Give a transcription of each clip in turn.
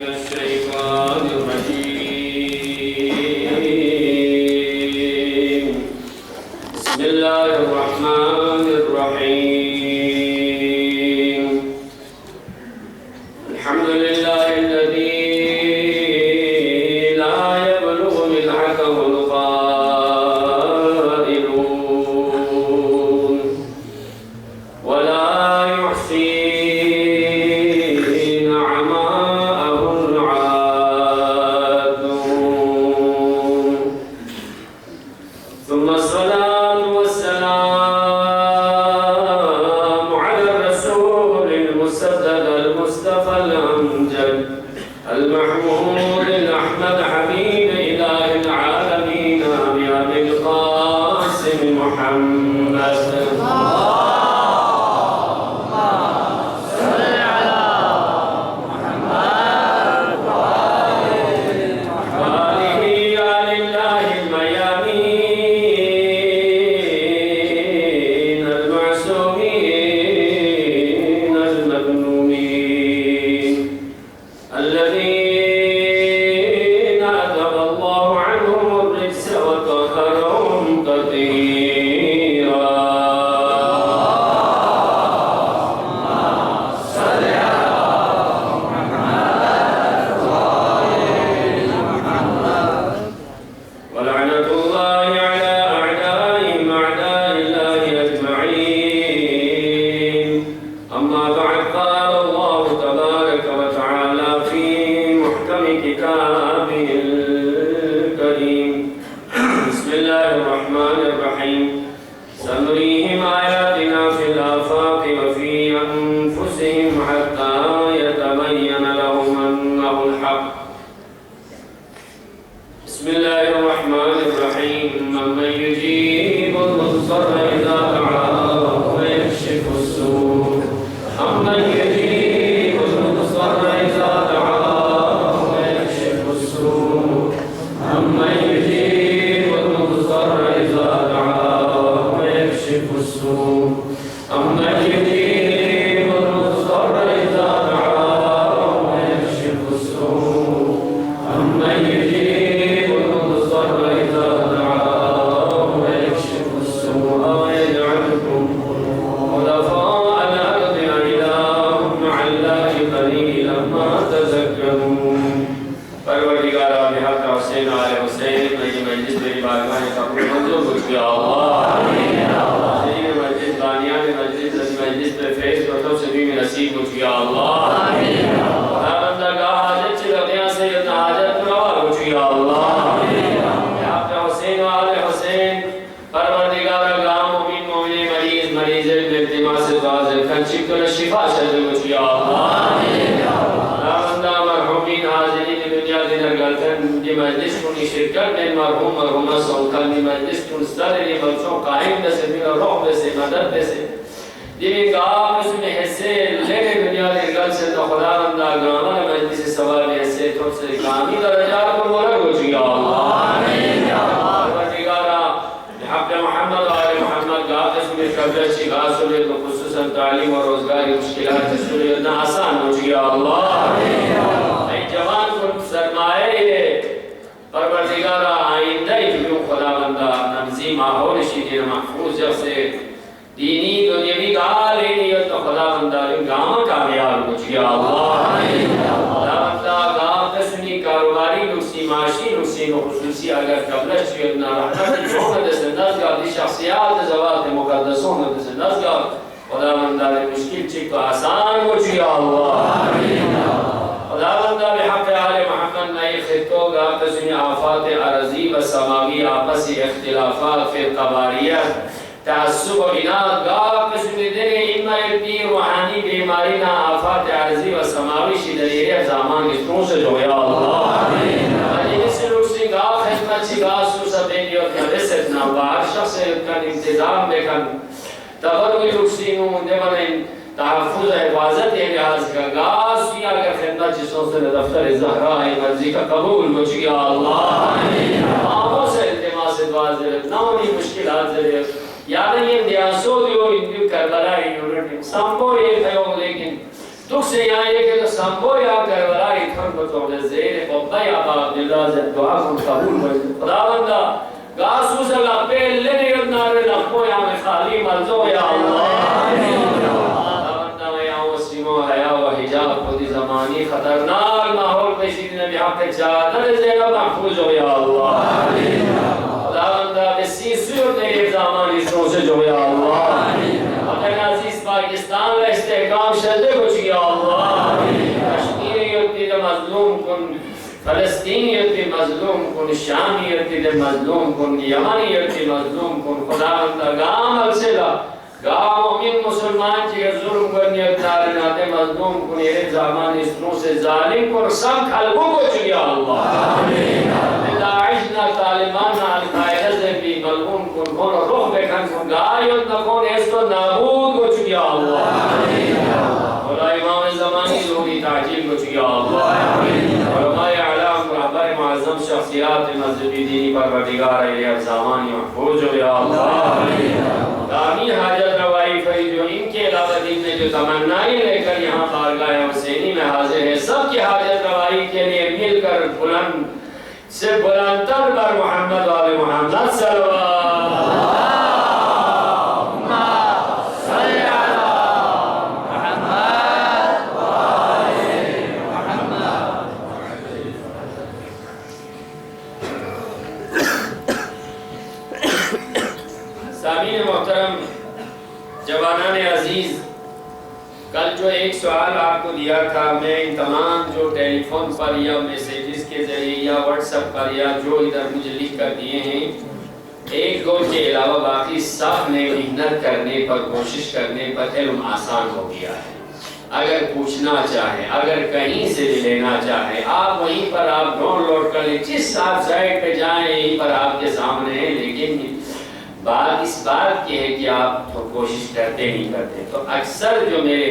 الشيطان الرجيم بسم الله الرحمن الرحيم الحمد لله الذي لا يبلغ ملحقه القائلون ولا يحصي ثم الصلاة والسلام على الرسول المصدق المصطفى الأمجد المحمود الأحمد حبيب إله العالمين أبي القاسم محمد الذين أذهب الله عنهم الرجس وطهرهم تطهيرا صل على محمد ولعنة الله على أعدائهم أعداء الله أجمعين أما بعد قال الله تبارك وتعالى في محكم كتابه الكريم بسم الله الرحمن الرحيم سنريهم آياتنا في الآفاق وفي أنفسهم حتى يتبين لهم أنه الحق بسم الله الرحمن الرحيم من يجيب المضطر إذا دعاه ويكشف السوء أمن يجيب المضطر إذا دعاه ويكشف السوء أمن يجيب المضطر إذا دعاه ويكشف السوء أمن يجيب المضطر إذا دعاه ويكشف السوء أمن يجيب المضطر إذا دعاه ويكشف السوء ويجعلكم خلفاء الأرض أإله مع الله قليلا ما تذكرون پروردگارا بحق حسین آل حسین نئی مجلس میری بارگاہ قبول منظور کچھ کیا اللہ نئی مجلس بانیان مجلس مجلس پہ فیض پرتو سبھی میں نصیب کچھ کیا اللہ خدا بندگاہ حاجت چلتیاں سیدنا حاجت نوار کچھ کیا اللہ بحق حسین آل حسین پروردگارا گام مبین مومن مریض مریض التماس غازل کھنچک کل شفا شد کچھ کیا اللہ مرحومین حاضرین دنیا دینا گلتن دی مجلس کنی شرکت دین مرحوم مرحومہ سوکن دی مجلس کن ستر دی بلچوں قائم دسے دینا روح دسے مدد دسے دیوی گاہ مسلم حصے لینے دنیا دی گل سے تو خدا بندہ گرامان مجلس سوال حصے تو سے کامی درجات کو مورا ہو چکا اللہ پروردگارا حق محمد و آل محمد گاہ قسم قبل چی گاہ سولیت و خصوصا تعلیم و روزگاری مشکلات سولیت نا آسان ہو چکا اللہ جوان کو سرمایہ ہے پروردگارا آئندہ جو خدا بندہ نمزی ماحول شیدین محفوظ جب سے دینی دنیاوی گالی نیت تو خدا بندہ گاما کامیاب ہو چکا اللہ خدا بندہ گام قسمی کاروباری نقصی معاشی نقصی خصوصی اگر قبلش شیدنا رحمت جوہد سندازگار دی شخصیات زوات مقدسوں میں سندازگار خدا بندہ مشکل چک تو آسان ہو چکا اللہ خدا بندہ بحق آل محمد نئی خطوں گا قسمی آفات عرضی و سماوی آپسی اختلافات فی قباریت تعصب و اناد گا قسمی دنے اما ابنی روحانی بیمارینا آفات عرضی و سماوی شدریہ زامان کتروں سے جو یا اللہ مجلس روسی گا خدمت چی گا سوسا بینیوت کا رسدنا باہر شخص کن انتظام بکن تغروی روسی نو دیوانین تحفظ حفاظت ہے لحاظ کا گاس کیا اگر خدمت جسوں سے دفتر زہراء مرضی کا قبول کچھ کیا اللہ آموں سے التماس دعا ذرت نامی مشکلات ذرت یادیں یہ دیاسو دیو اندیو کربلائی یونٹی سامبو یہ تھے لیکن تو سے یہاں یہ کہ سامبو یا کربلائی تھر کو تو زیر قبہ یا عبداللہ سے دعا کو قبول ہوئی خداوندہ گاسو سے لپے لینے ادنار لپو یا میں خالی مرزو یا اللہ خداوندہ میں یہاں وسیمو حیاء و حجاب خودی زمانی خطرناک ماحول پہ سیدی نبی حق چادر زیرہ محفوظ ہو یا اللہ خداوندہ بسی سیور نیب زمانی سوچے جو یا اللہ وطن عزیز پاکستان و استحکام شدے کو چی یا اللہ کشمیریت دے مظلوم کن فلسطینیت دے مظلوم کن شامیت دے مظلوم کن یمنیت دے مظلوم کن خداوندہ گام السلہ گام امین مسلمان چی ظلم کرنی اتنارنات مظلوم کن یہ زمان اسنوں سے ظالم کن سب خلقوں کو چی یا اللہ داعشنا طالبانا القائدہ سے بھی ملعون کن کن روح بکن کن گائیت نکن اس کو نابود کو چکیا اللہ مولا امام زمانی ضروری تعجیل کو چکیا اللہ علماء اعلام رہبر معظم شخصیات مذہبی دینی پروردگار الیہ زمانی محفوظ ہو یا اللہ دامی حاجت روائی فری جو ان کے علاوہ دین میں جو تمنائی لے کر یہاں بارگاہ حسینی میں حاضر ہے سب کی حاجت روائی کے لیے مل کر بلند سے بلندتر بر محمد و آل محمد صلی اللہ صلی علی محمد و آل محمد سامعین محترم جوانان عزیز کل جو ایک سوال آپ کو دیا تھا میں ان تمام جو ٹیلی فون پر یا میسیجز کے ذریعے یا واٹس ایپ پر یا جو ادھر مجھے لکھ کر دیے ہیں ایک دو کے علاوہ باقی سب نے محنت کرنے پر کوشش کرنے پر علم آسان ہو گیا ہے اگر پوچھنا چاہیں اگر کہیں سے لینا چاہیں آپ وہیں پر آپ ڈاؤن لوڈ کر لیں جس آپ سائٹ پہ جائیں یہیں پر آپ کے سامنے ہیں لیکن بات اس بات کی ہے کہ آپ کوشش کرتے نہیں کرتے تو اکثر جو میرے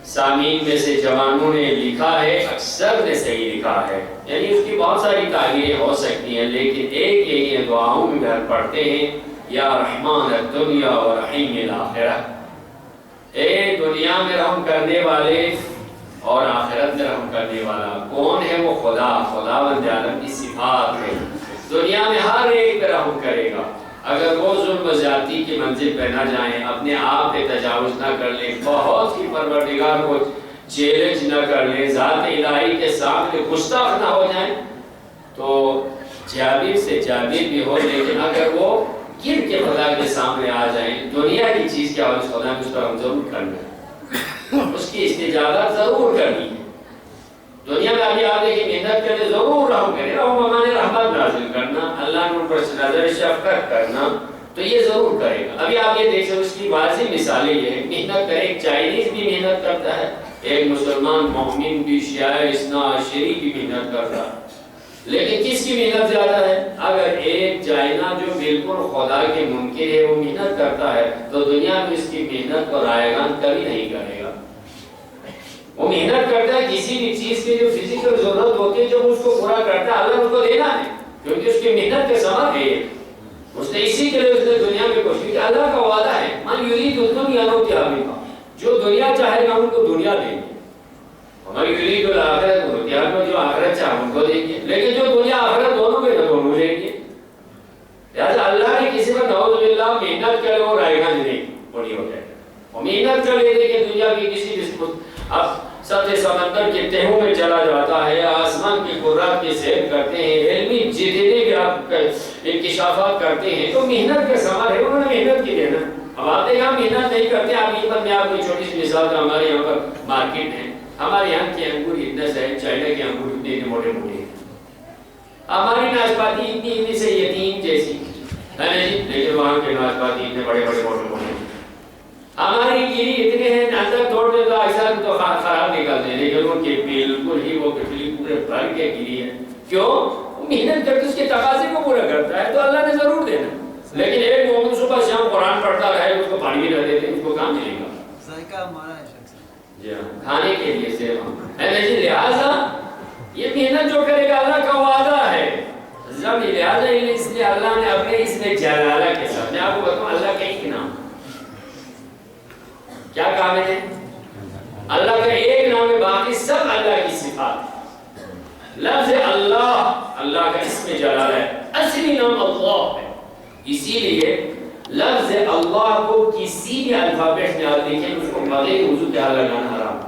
سامعین میں سے جوانوں نے لکھا ہے اکثر نے صحیح لکھا ہے یعنی اس کی بہت ساری تعبیریں ہو سکتی ہیں لیکن ایک یہی ہے دعاؤں میں گھر پڑھتے ہیں یا رحمان الدنیا و رحیم الآخرہ اے دنیا میں رحم کرنے والے اور آخرت میں رحم کرنے والا کون ہے وہ خداوند عالم کی صفات ہے دنیا میں ہر ایک پہ رحم کرے گا اگر وہ ظلم و زیادتی کی منزل پہ نہ جائیں اپنے آپ پہ تجاوز نہ کر لیں بہت کی پروردگار کو چیلنج نہ کر لیں ذات الہی کے سامنے گستاخ نہ ہو جائیں تو جابر سے جابر بھی ہو لیکن اگر وہ گر کے خدا کے سامنے آ جائیں دنیا کی چیز کے حوالے خدا میں اس پر ہم ضرور کرنا ہے اس کی استجابت ضرور کرنی ہے دنیا میں ابھی آپ دیکھیں محنت کرنے ضرور رحم کرے رحم ہمارے رحمت نازل کرنا اللہ نے ان پر نظر شفقت کرنا تو یہ ضرور کرے گا ابھی آپ یہ دیکھیں اس کی واضح مثالیں یہ ہے محنت کرے ایک چائنیز بھی محنت کرتا ہے ایک مسلمان مومن بھی شیعہ اثنا عشری بھی محنت کرتا ہے لیکن کس کی محنت زیادہ ہے اگر ایک چائنا جو بالکل خدا کے منکر ہے وہ محنت کرتا ہے تو دنیا میں اس کی محنت کو رائگان کبھی نہیں کرے گا وہ محنت کرتا ہے کسی بھی چیز کی جو فزیکل ضرورت ہوتی ہے جب اس کو پورا کرتا ہے اللہ اس کو دینا ہے کیونکہ اس کی محنت کے ثمر ہے اس نے اسی کے لیے اس نے دنیا میں کوشش کی اللہ کا وعدہ ہے من یرید الدنیا نؤتیہ منہا جو دنیا چاہے گا ان کو دنیا دیں گے من یرید الآخرۃ نؤتیہ منہا جو آخرت چاہے ان کو دیں گے لیکن جو دنیا آخرت دونوں میں دونوں دیں گے لہٰذا اللہ نے کسی پر نعوذ باللہ محنت کرے وہ رائے گا نہیں بڑی ہو جائے گا وہ محنت کر لیتے کہ دنیا کی کسی بھی اب سطح سمندر کے تہوں میں چلا جاتا ہے آسمان کی قرات کی سیر کرتے ہیں علمی جتنے بھی آپ انکشافات کرتے ہیں تو محنت کا ثمر ہے انہوں نے محنت کی دینا اب آتے ہیں محنت نہیں کرتے آپ یہ پر میں آپ کو چھوٹی سی مثال کا ہمارے یہاں پر مارکیٹ ہے ہمارے یہاں کے انگور اتنے سے چائنا کے انگور اتنے موٹے موٹے ہیں ہماری ناشپاتی اتنی سے یتیم جیسی ہے نا جی لیکن وہاں کے ناشپاتی اتنے بڑے بڑے موٹے موٹے ہماری گیری اتنے ہیں اندر توڑ دے تو ایسا تو خراب نکلتے ہیں لیکن ان کے بالکل ہی وہ کٹلی پورے بھر کے گیری ہے کیوں محنت کر کے اس کے تقاضے کو پورا کرتا ہے تو اللہ نے ضرور دینا لیکن ایک مومن صبح شام قرآن پڑھتا رہے اس کو پانی بھی نہ دیتے اس کو کام ملے گا ذائقہ ہمارا ہے جی ہاں کھانے کے لیے صرف ہے نا جی لہٰذا یہ محنت جو کرے گا اللہ کا وعدہ ہے جب لہٰذا اس لیے اللہ نے اپنے اس میں جلالہ کے ساتھ میں آپ کو بتاؤں اللہ کا ایک نام کیا کام ہے اللہ کا ایک نام ہے، باقی سب اللہ کی صفات ہے۔ لفظ اللہ اللہ کا اسم جلالہ ہے، اصلی نام اللہ ہے، اسی لیے لفظ اللہ کو کسی بھی الفابیٹ میں آپ دیکھیں اس کو بغیر وضو کے حل لگانا حرام۔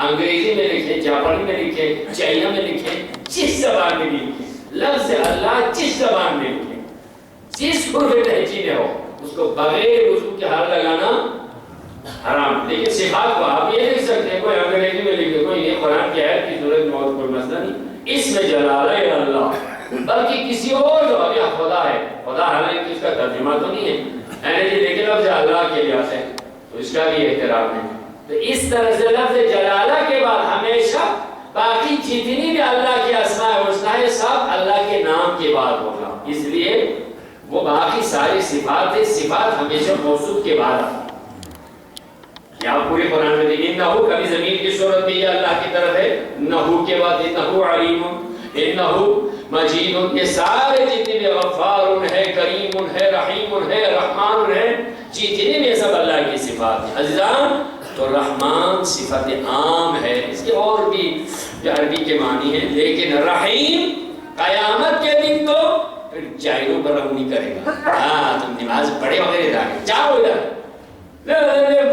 انگریزی میں لکھیں، جاپانی میں لکھیں، چائنا میں لکھیں، جس زبان میں بھی لکھیں، لفظ اللہ جس زبان میں لکھیں، جس حرف لہجے میں ہو، اس کو بغیر وضو کے حل لگانا حرام۔ لیکن صفات کو آپ یہ لکھ سکتے ہیں، کوئی انگریزی میں لکھے، کوئی یہ قرآن کی آیت کی ضرورت میں اور کوئی مسئلہ نہیں، اس میں جلالہ ہے اللہ، بلکہ کسی اور جو ابھی خدا ہے، خدا حالانکہ اس کا ترجمہ تو نہیں ہے، لیکن لفظ اللہ کے لیے آتے ہیں تو اس کا بھی احترام ہے۔ تو اس طرح سے لفظ جلالہ کے بعد ہمیشہ باقی جتنی بھی اللہ کی اسماء حسنہ ہے سب اللہ کے نام کے بعد ہوگا، اس لیے وہ باقی ساری صفات ہے، صفات ہمیشہ موصوف کے بعد آتی ہے۔ یہاں پورے قرآن میں دیکھیں انہو، کبھی زمین کی صورت میں یہ اللہ کی طرف ہے، انہو کے بعد انہو علیم، انہو مجید، یہ سارے جتنے بھی غفار ہے، کریم ہے، رحیم ہے، رحمان ہے، جتنے بھی سب اللہ کی صفات ہیں۔ عزیزان تو رحمان صفت عام ہے، اس کے اور بھی عربی کے معنی ہیں، لیکن رحیم قیامت کے دن تو پھر جائلوں پر رحم نہیں کرے گا۔ ہاں تم نماز پڑھے وغیرہ جائے جاؤ ادھر،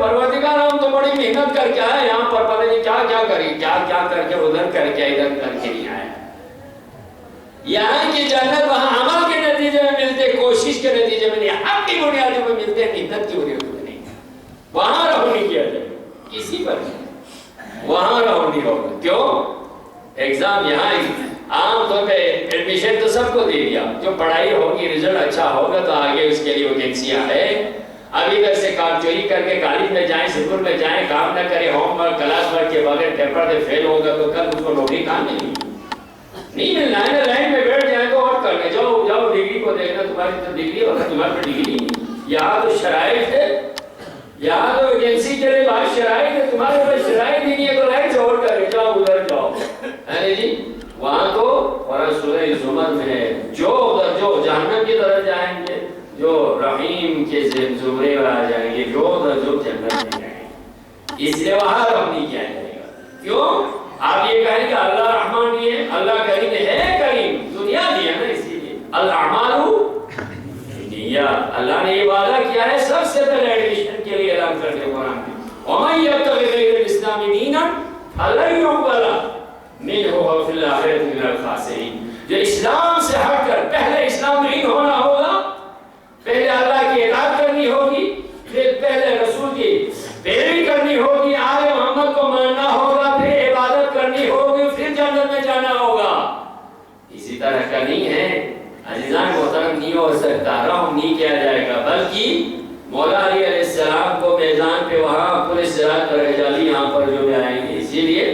پروردگار ہم تو بڑی محنت کر کے آئے یہاں پر، پتہ نہیں کیا کیا کری، کیا کر کے ادھر کر کے ادھر کر کے نہیں آئے۔ یہاں کی جنت وہاں عمل کے نتیجے میں ملتے، کوشش کے نتیجے میں نہیں، حق کی بنیادوں پر ملتے، محنت کی بنیادوں پر نہیں۔ وہاں رہو نہیں کیا جائے کسی پر نہیں، وہاں رہو نہیں ہوگا۔ کیوں؟ ایگزام یہاں عام طور پہ ایڈمیشن تو سب کو دے دیا، جو پڑھائی ہوگی رزلٹ اچھا ہوگا تو آگے اس کے لیے ویکینسیاں ہے۔ ابھی ادھر سے کام چوری کر کے کالج میں جائیں، اسکول میں جائیں، کام نہ کرے، ہوم ورک کلاس ورک کے بغیر پیپر دے فیل ہوگا تو کل اس کو نوکری کہاں ملے گی؟ نہیں ملنا ہے نا، لائن میں بیٹھ جائیں تو اور کرنے جاؤ ڈگری کو دیکھنا، تمہاری تو ڈگری ہوگا، تمہارے پہ ڈگری نہیں۔ یہاں تو شرائط ہے، یہاں تو ویکینسی کے لیے بات شرائط ہے، تمہارے پاس شرائط نہیں ہے تو لائن سے اور کرے جاؤ ادھر جاؤ، ہے جی۔ وہاں تو قرآن سورہ زمر میں ہے، جو جہنم کی طرف جائیں گے، جو رحیم کے زمرے میں آ جائیں گے، جو جنت میں جائیں گے، اس لیے وہاں رحم نہیں کیا جائے گا۔ کیوں؟ آپ یہ کہیں کہ اللہ رحمان بھی ہے، اللہ کریم ہے، کریم دنیا بھی ہے نا، اسی لیے الاعمال بالنیات، اللہ نے یہ وعدہ کیا ہے سب سے پہلے ایڈمیشن کے لیے اعلان کر کے قرآن میں، وَمَن يَبْتَغِ غَيْرَ الْإِسْلَامِ دِينًا فَلَن يُقْبَلَ مِنْهُ وَهُوَ فِي الْآخِرَةِ مِنَ الْخَاسِرِينَ۔ جو اسلام سے ہٹ کر پہلے اسلام نہیں ہونا ہوگا، پہلے اللہ کی اطاعت کرنی ہوگی، پھر پہلے رسول کی پیروی کرنی ہوگی، آل محمد کو ماننا ہوگا، پھر عبادت کرنی ہوگی، پھر جنت میں جانا ہوگا، اسی طرح کا نہیں ہے عزیزان محترم، نہیں ہو سکتا، رحم نہیں کیا جائے گا، بلکہ مولا علی علیہ السلام کو میدان پہ وہاں پورے صراط پر رجالی یہاں پر جو بھی آئیں گے، اسی لیے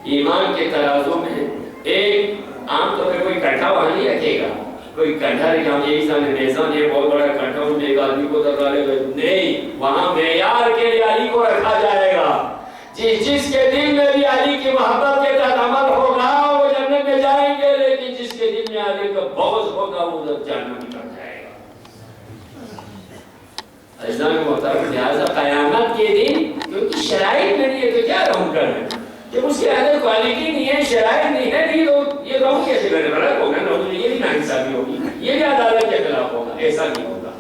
ایمان کے ترازو میں ایک عام طور پہ کوئی کٹھا وہاں نہیں رکھے گا، کوئی کنڈھا رکھا ہم یہی سامنے میزان ہے بہت بڑا کنڈھا اس میں ایک آدمی کو دکھالے گا، نہیں، وہاں معیار کے لیے علی کو رکھا جائے گا، جس کے دل میں بھی علی کی محبت کے تحت عمل ہوگا وہ جنت میں جائیں گے، لیکن جس کے دل میں علی کا بغض ہوگا وہ جہنم میں چڑھ جائے گا۔ عزیزان محترم، لہٰذا قیامت کے دن کیونکہ شرائط میں نہیں ہے تو کیا رحم کرنا، جب اس کے اندر کوالٹی نہیں ہے، شرائط نہیں ہے، نہیں تو یہ رحم کیسے کرنے والا ہوگا نا، یہ بھی ناانصافی ہوگی، یہ بھی عدالت کے خلاف ہوگا، ایسا نہیں ہوگا۔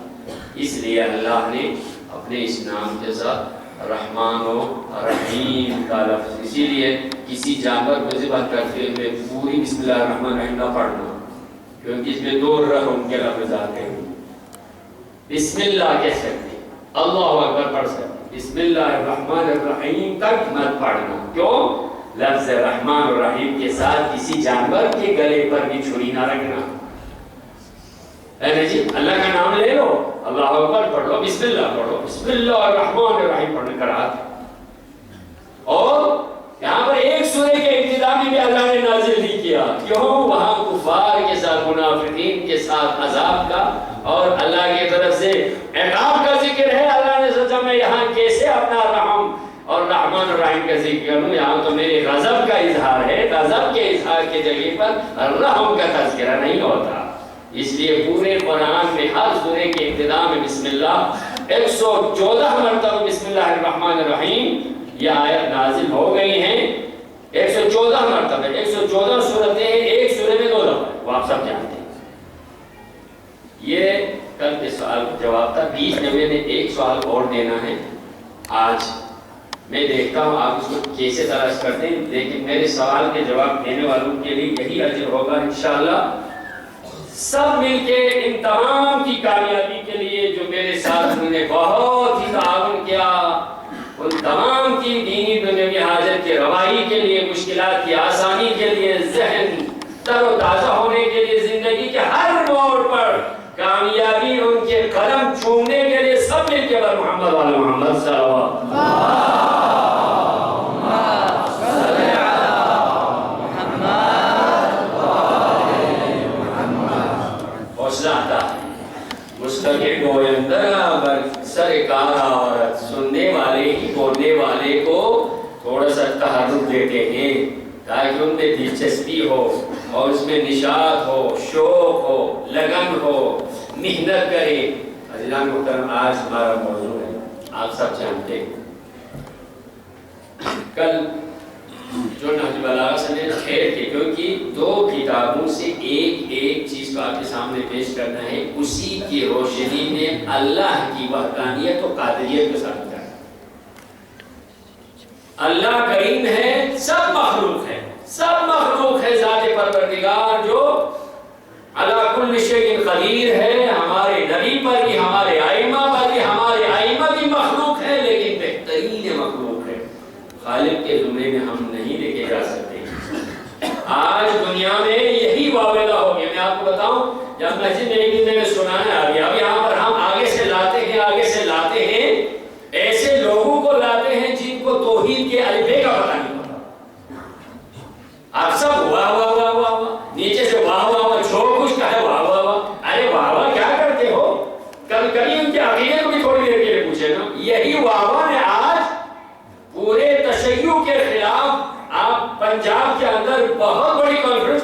اس لیے اللہ نے اپنے اس نام کے ساتھ رحمان و رحیم کا لفظ، اسی لیے کسی جانور کو ذبح کرتے ہوئے پوری بسم اللہ الرحمن الرحیم نہ پڑھنا، کیونکہ اس میں دو رحم کے لفظ آتے ہیں۔ بسم اللہ کہہ سکتے، اللہ اکبر پڑھ سکتے، بسم اللہ الرحمن الرحیم تک مت پڑھنا۔ کیوں؟ لفظ رحمان الرحیم کے ساتھ کسی جانور کے گلے پر بھی چھری نہ رکھنا، جی اللہ کا نام لے لو، اللہ اکبر پڑھ لو، بسم اللہ پڑھو، بسم اللہ الرحمن الرحیم پڑھنے کا رات۔ اور یہاں پر ایک سورہ کے ابتدا میں بھی اللہ نے نازل نہیں کیا، کیوں؟ وہاں کفار کے ساتھ، منافقین کے ساتھ عذاب کا اور اللہ کی طرف سے عقاب کا ذکر ہے۔ اللہ نے سوچا میں یہاں کیسے اپنا رحم اور رحمان الرحیم کا ذکر کروں، یہاں تو میرے غضب کا اظہار ہے، غضب کے اظہار کے جگہ پر رحم کا تذکرہ نہیں ہوتا۔ اس لیے پورے قرآن میں ہر سورے کے ابتدا میں بسم اللہ 114 مرتبہ بسم اللہ الرحمن الرحیم یہ آیت نازل ہو گئی ہیں 114 مرتبہ، 114 صورتیں ہیں، ایک سورے میں 2 دفعہ، وہ آپ سب جانتے ہیں۔ یہ کل کے سوال کا جواب تھا، بیچ میں نے ایک سوال اور دینا ہے آج، میں دیکھتا ہوں آپ اس کو کیسے تلاش کرتے ہیں، لیکن میرے سوال کے جواب دینے والوں کے لیے یہی اجر ہوگا انشاءاللہ۔ سب مل کے ان تمام کی کامیابی کے لیے جو میرے ساتھ انہوں نے بہت ہی تعاون کیا، ان تمام کی دینی دنیاوی حاجت کے روائی کے لیے، مشکلات کی آسانی کے لیے، ذہن تر و تازہ ہونے کے لیے، زندگی کے ہر موڑ پر کامیابی ان کے قدم چھونے کے لیے سب مل کے بر محمد والا محمد صلی اللہ مستقل گویندہ بر سرکار عورت، سننے والے ہی بولنے والے کو تھوڑا سا تحرک دیتے ہیں تاکہ ان میں دلچسپی ہو اور اس میں نشاط ہو، شوق ہو، لگن ہو، محنت کرے۔ عزیزان محترم، آج ہمارا موضوع ہے، آپ سب جانتے ہیں، کل جو نہج بلاغہ سے ٹھہر کے، کیونکہ 2 کتابوں سے ایک چیز کو آپ کے سامنے پیش کرنا ہے، اسی کی روشنی میں اللہ کی وحدانیت و قادریت کو ثابت کرنا۔ اللہ کریم ہے، سب مخلوق ہے، سب مخلوق ہے، ذات پروردگار جو علی کل شیء قدیر ہے، ہمارے نبی پر بھی، ہمارے ائمہ پر بھی، ہمارے ائمہ بھی مخلوق ہے، لیکن بہترین مخلوق ہے، خالق کے زمرے میں ہم نہیں لے کے جا سکتے۔ آج دنیا میں یہی واویلا ہو گیا۔ میں آپ کو بتاؤں، جب مسجد میں ایک دن میں سنانے آ گیا، اب یہاں پر ہم آگے سے لاتے ہیں ایسے لوگوں کو لاتے ہیں جن کو توحید کے الفبے کا پتہ نہیں پتا۔ آپ سب واہ واہ واہ واہ واہ، نیچے سے واہ واہ واہ، جو کچھ کہے واہ واہ واہ۔ ارے واہ واہ کیا کرتے ہو؟ کبھی ان کے عقیدے کو بھی تھوڑی دیر کے لیے پوچھے نا۔ یہی واہ واہ نے آج پورے تشیع کے خلاف آپ پنجاب کے اندر بہت بڑی کانفرنس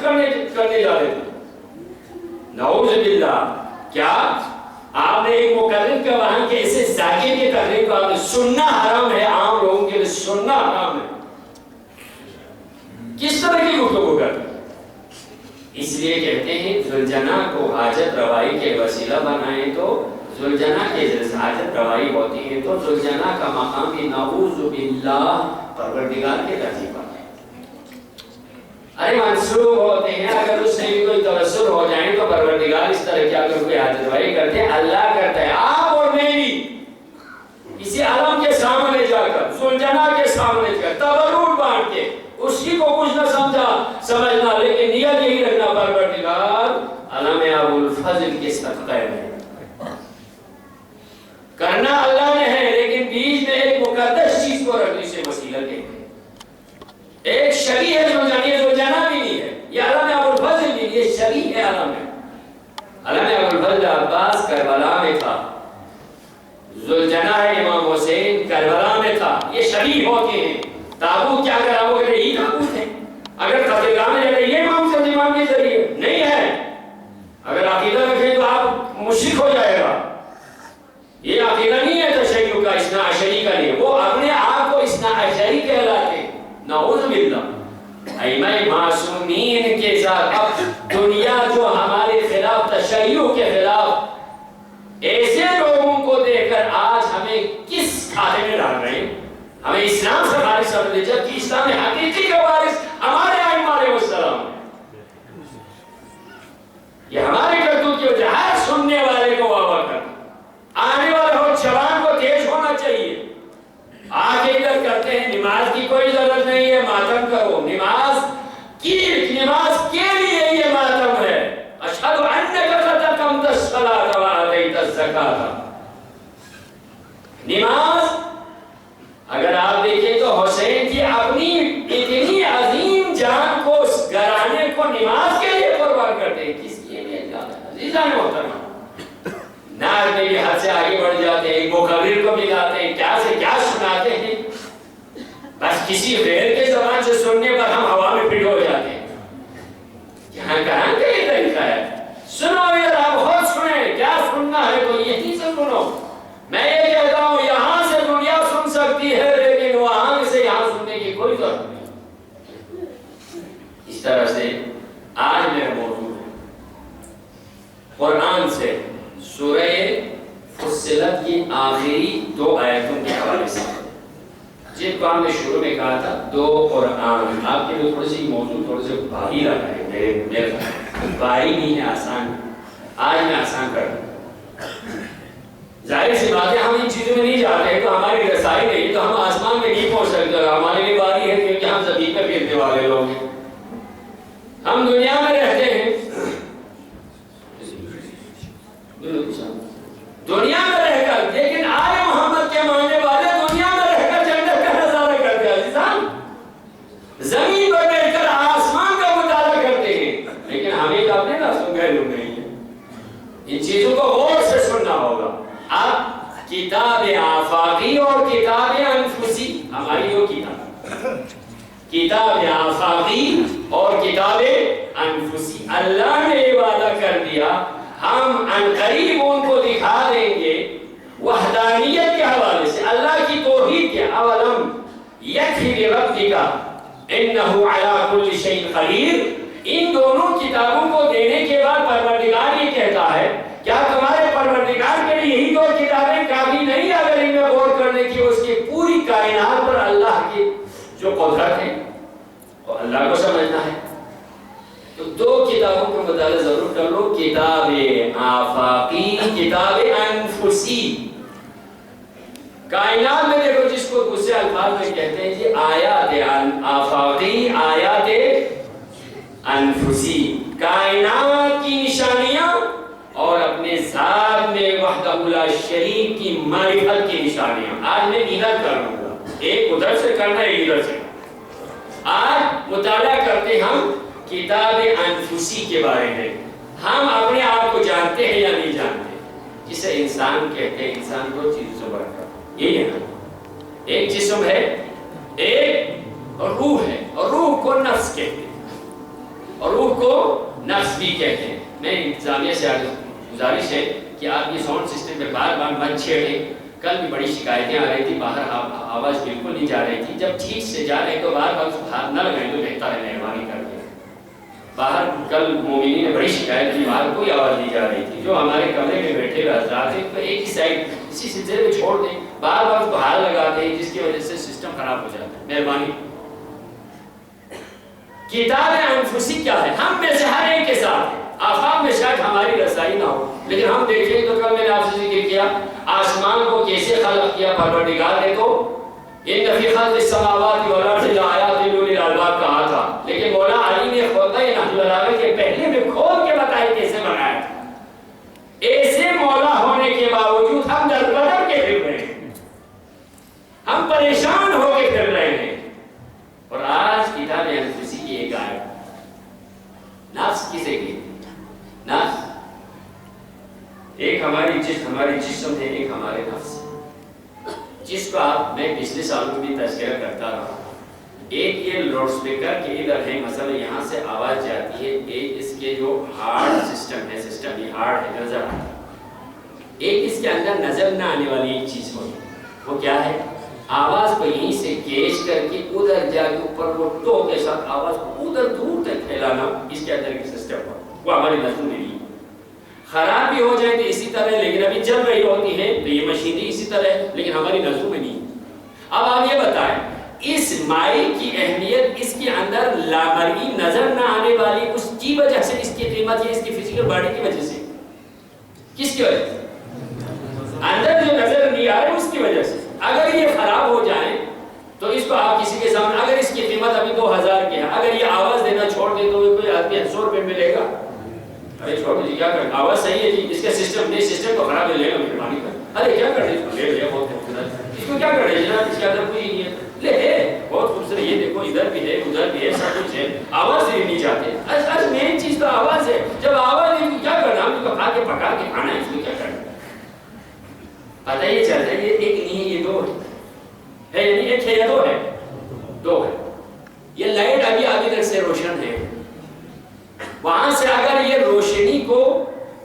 کرنے جا رہے تھے، نعوذ باللہ۔ کیا آپ نے ایک مقرر کا وہاں کے ایسے ذاکر کے تقریر کو آپ نے سننا حرام ہے، عام لوگوں کے لیے سننا حرام ہے، کس طرح کی گفتگو کرتے؟ اس لیے کہتے ہیں ذوالجناح کو حاجت روائی کے وسیلہ بنائیں تو ذوالجناح کے حاجت روائی ہوتی ہے، تو ذوالجناح کا مقام بھی نعوذ باللہ پروردگار کے درجے پر ہے۔ ارے منسوب ہوتے ہیں، اگر اس سے بھی کوئی توسل ہو جائیں تو پروردگار اس طرح کی اگر کوئی حاجت روائی کرتے ہیں، اللہ کرتا ہے۔ آپ اور میں بھی کسی عالم کے سامنے جا کر، ذوالجناح کے سامنے جا کر تبرک بانٹ کے اسی کو کچھ نہ سمجھنا، لیکن نیت یہی رکھنا پروردگار علامہ ابو الفضل کے صدقہ میں کرنا اللہ نے ہے، لیکن بیچ میں ایک مقدس چیز کو رکھنے سے وسیلہ کے ایک شریع ہے ذوالجناح بھی نہیں ہے، یہ علامہ ابو الفضل بھی، یہ شریع ہے علامہ ابو الفضل عباس کربلا میں تھا، ذوالجناح امام حسین کربلا میں تھا، یہ شریع ہوتے ہیں۔ تابوت کیا کرا وہ کہتے ہیں یہ تابوت ہے، اگر قتلگاہ میں جائے یہ امام سے امام کے ذریعے نہیں ہے، اگر عقیدہ رکھیں تو آپ مشرک ہو جائے گا۔ یہ عقیدہ نہیں ہے تشیع کا، اثنا عشری کا نہیں، وہ اپنے آپ کو اثنا عشری کہلاتے ہیں، نعوذ باللہ۔ ائمہ معصومین کے ساتھ اب دنیا جو ہمارے خلاف، تشیع کے خلاف ایسے لوگوں کو دیکھ کر آج ہمیں کس کھاتے میں ڈال رہے ہیں؟ ہمیں اسلام سے خارج سمجھ لے، جبکہ اسلام حقیقی کا وارث ہمارے ائمہ علیہ السلام ہے۔ یہ ہمارے کرتوت کی وجہ، ہر سننے والے کو واہ واہ کرنا، آنے والے ہو جوان کو تیز ہونا چاہیے۔ آگے ادھر کرتے ہیں، نماز کی کوئی ضرورت نہیں ہے، ماتم کرو، نماز کے لیے یہ ماتم ہے۔ اشہد انک قد اقمت الصلاۃ وآتیت الزکاۃ۔ نماز اگر آپ دیکھیں تو حسین کی اپنی اتنی عظیم جان کو، اس گھرانے کو نماز کے لیے قربان کرتے ہیں، کس کے لیے جاتا ہے؟ عزیزان محترم، نار میں بھی حد سے آگے بڑھ جاتے ہیں، مقرر کو بھی لاتے ہیں، کیا سے کیا سناتے ہیں، بس کسی غیر کے زبان سے سننے پر ہم ہوا میں پھٹ ہو جاتے ہیں۔ یہاں کہاں کا یہ طریقہ ہے؟ سنو ادھر، آپ خود سنیں، کیا سننا ہے تو یہی سے سنو۔ میں یہ کہتا ہوں یہاں سے دنیا سن سکتی ہے، لیکن وہاں سے آج میرا موضوع ہے قرآن سے سورہ فصلت کی آخری 2 آیتوں کے حوالے سے، جن کو ہم نے شروع میں کہا تھا 2 قرآن. آپ کے لیے تھوڑی سی موضوع تھوڑے سے بھاری لگا ہے، میرے بھاری نہیں ہے، آسان. آج میں آسان کر دوں. ظاہر سی بات ہے ہم ان چیزوں میں نہیں جاتے ہیں تو ہماری رسائی نہیں، تو ہم آسمان میں نہیں پہنچ سکتے. ہمارے لیے باری ہے کیونکہ ہم زمین پر پھرنے والے لوگ ہیں. ہم دنیا میں رہتے ہیں، دنیا میں رہ کر، لیکن آل محمد کے ماننے والے دنیا میں رہ کر جنت کا نظارہ کرتے ہیں. عزیزان، زمین پر بیٹھ کر آسمان کا مطالعہ کرتے ہیں، لیکن ہمیں تو اپنے راستوں گئے لوگ نہیں ہیں. ان چیزوں کو غور سے سننا ہوگا. اب کتاب آفاقی اور کتاب انفسی، ہماری وہ کتاب آفاقی اور کتاب انفسی، اللہ نے یہ وعدہ کر دیا ہم عنقریب ان کو دکھا دیں گے وحدانیت کے حوالے سے، اللہ کی توحید کے. اولم یکفی بربک انہ علی کل شیء قدیر. ان دونوں کتابوں کو دینے کے بعد پروردگار یہ کہتا ہے کیا تمہارے پروردگار کے لیے یہی 2 کتابیں کافی نہیں؟ اگر ان میں غور کرنے کی اس کی پوری کائنات پر اللہ کی جو قدرت ہے اور اللہ کو سمجھنا ہے تو 2 کتابوں کا مطالعہ ضرور کر لو. کتاب آفاقی، کتاب انفسی. کائنات میں دیکھو جس کو دوسرے الفاظ میں کہتے ہیں جی آیات آفاقی، آیات انفسی، کائنات کی نشانیاں اور اپنے ذات میں وحدہ لا شریک کی معرفت کی نشانیاں. آج میں ادھر کروں گا، ایک ادھر سے کرنا ہے، ادھر سے. آج مطالعہ کرتے ہم کتاب انفسی کے بارے میں. ہم اپنے آپ کو جانتے ہیں یا نہیں جانتے؟ جسے انسان کہتے ہیں. انسان 2 چیزوں سے بڑھ کر یہی ہے نا، ایک جسم ہے، ایک روح ہے، اور روح کو نفس کہتے ہیں اور روح کو نفس بھی کہتے ہیں. میں انتظامیہ سے گزارش ہے کہ آپ یہ ساؤنڈ سسٹم پہ بار بار مت چھیڑیں. کل بھی بڑی شکایتیں آ رہی تھی، باہر آواز بالکل نہیں جا رہی تھی. جب ٹھیک سے جا رہے تو بار بار ہاتھ نہ لگائیں تو بہتر ہے، مہربانی کر کے. باہر کل مومنین نے بڑی شکایت کی، باہر کوئی آواز نہیں جا رہی تھی. جو ہمارے کمرے میں بیٹھے ہوئے حضرات ہیں تو ایک ہی سائڈ اسی سلسلے میں چھوڑ دیں. بار بار اس کو ہاتھ لگاتے ہیں جس کی وجہ سے سسٹم خراب ہو جاتا ہے. مہربانی. کتاب انفسی کیا ہے؟ ہم میں سے ہر ایک کے ساتھ ہے. آفاق میں شاید ہماری رسائی نہ ہو، لیکن ہم دیکھیں تو کل میں نے آپ سے ذکر کیا آسمان کو کیسے خلق کیا پروردگار نے. تو ان فی خلق السماوات والارض لآیات لأولی الالباب کہا تھا، لیکن مولا علی نے خطبہ نہج البلاغہ کے پہلے میں کھول کے بتایا کیسے بنایا تھا. ایسے مولا ہونے کے باوجود ہم در بدر کے پھر رہے ہیں، ہم پریشان ہو کے پھر رہے ہیں. اور آج کتاب انفسی کی ایک آیت، نفس کسے کی؟ نفس ایک ہماری جسم ہے، ایک ہمارے نفس ہے، جس کو آپ میں پچھلے سالوں بھی تذکرہ کرتا رہا. ایک یہ لاؤڈ اسپیکر کے ادھر ہے، مثلا یہاں سے آواز جاتی ہے. ایک اس کے جو ہارڈ سسٹم ہے، سسٹم یہ ہارڈ ہے، نظر آتا ہے. ایک اس کے اندر نظر نہ آنے والی ایک چیز ہوئی، وہ کیا ہے؟ آواز کو یہیں سے کیچ کر کے ادھر جا کے اوپر وہ ٹو کے ساتھ آواز کو ادھر دور تک پھیلانا. اس کے اندر ایک سسٹم ہو، وہ ہماری نظر میں نہیں. خراب بھی ہو جائے تو اسی طرح، لیکن ابھی چل رہی ہوتی ہے تو یہ مشینری اسی طرح ہے، لیکن ہماری نظروں میں نہیں. اب آپ یہ بتائیں اس مائک کی اہمیت اس کے اندر لامرئی نظر نہ آنے والی اس کی وجہ سے، اس کی قیمت ہے اس کی فزیکل باڈی کی وجہ سے. کس کی وجہ سے؟ اندر جو نظر نہیں آ رہے اس کی وجہ سے. اگر یہ خراب ہو جائے تو اس کو آپ کسی کے سامنے، اگر اس کی قیمت ابھی 2000 کی ہے، اگر یہ آواز دینا چھوڑ دے تو کوئی آدمی 100 روپے میں لے گا. ارے چھوڑ جی، کیا کریں، آواز صحیح ہے جی، اس کا سسٹم نہیں، سسٹم کو خراب ہے، لے گا مہربانی کر. ارے کیا کریں، اس کو لے لیا، بہت خوبصورت، اس کو کیا کریں جناب، اس کے اندر کوئی نہیں ہے، لے بہت خوبصورت، یہ دیکھو ادھر بھی ہے ادھر بھی ہے، سب کچھ ہے. آواز ہی نہیں چاہتے. آج مین چیز تو آواز ہے. جب آواز ہے کیا کرنا، ہم اس کو کھا کے پکا کے کھانا ہے، اس کو کیا کرنا. پتہ یہ چلتا ہے یہ ایک نہیں ہے، یہ 2 ہے، یعنی ایک ہے یا 2 ہے، 2 ہے. یہ لائٹ ابھی آگے تک سے روشن ہے، وہاں سے اگر یہ روشنی کو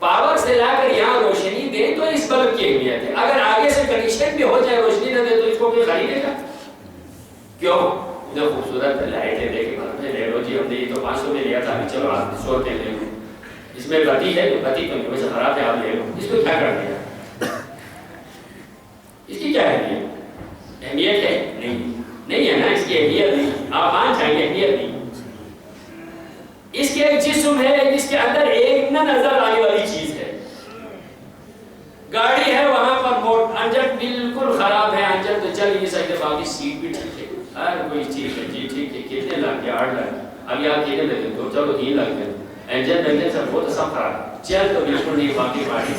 پاور سے لا کر یہاں روشنی دے تو اس بلب کی اہمیت ہے. اگر آگے سے کنیکشن بھی ہو جائے روشنی نہ دے تو اس کو کوئی خریدے گا؟ کیوں؟ اتنا خوبصورت لائٹ ہے، دیکھیں بلب ہے، لے لو جی. جی ہم نے یہ تو 500 میں لیا تھا، چلو آپ 100 روپے لے لو، اس میں بتی ہے بتی تو ویسے خراب ہے آپ لے لو، اس کو کیا کر دیا؟ اس کی کیا اہمیت ہے؟ نہیں ہے نا، اس کی اہمیت نہیں، آپ مان جائیں گے اہمیت نہیں۔ اس کے ایک جسم ہے جس کے اندر ایک نہ نظر آنے والی چیز ہے، گاڑی ہے وہاں پر انجن بالکل خراب ہے، انجن تو چل نہیں سکتے، باقی سیٹ بھی ٹھیک ہے، ہر کوئی چیز ہے، جی ٹھیک ہے، کتنے لاکھ کے 8 لاکھ، ابھی آپ کتنے لگے تو چلو 3 لاکھ ہے، انجن لگنے سے وہ تو سب خراب، چل تو بالکل نہیں، باقی گاڑی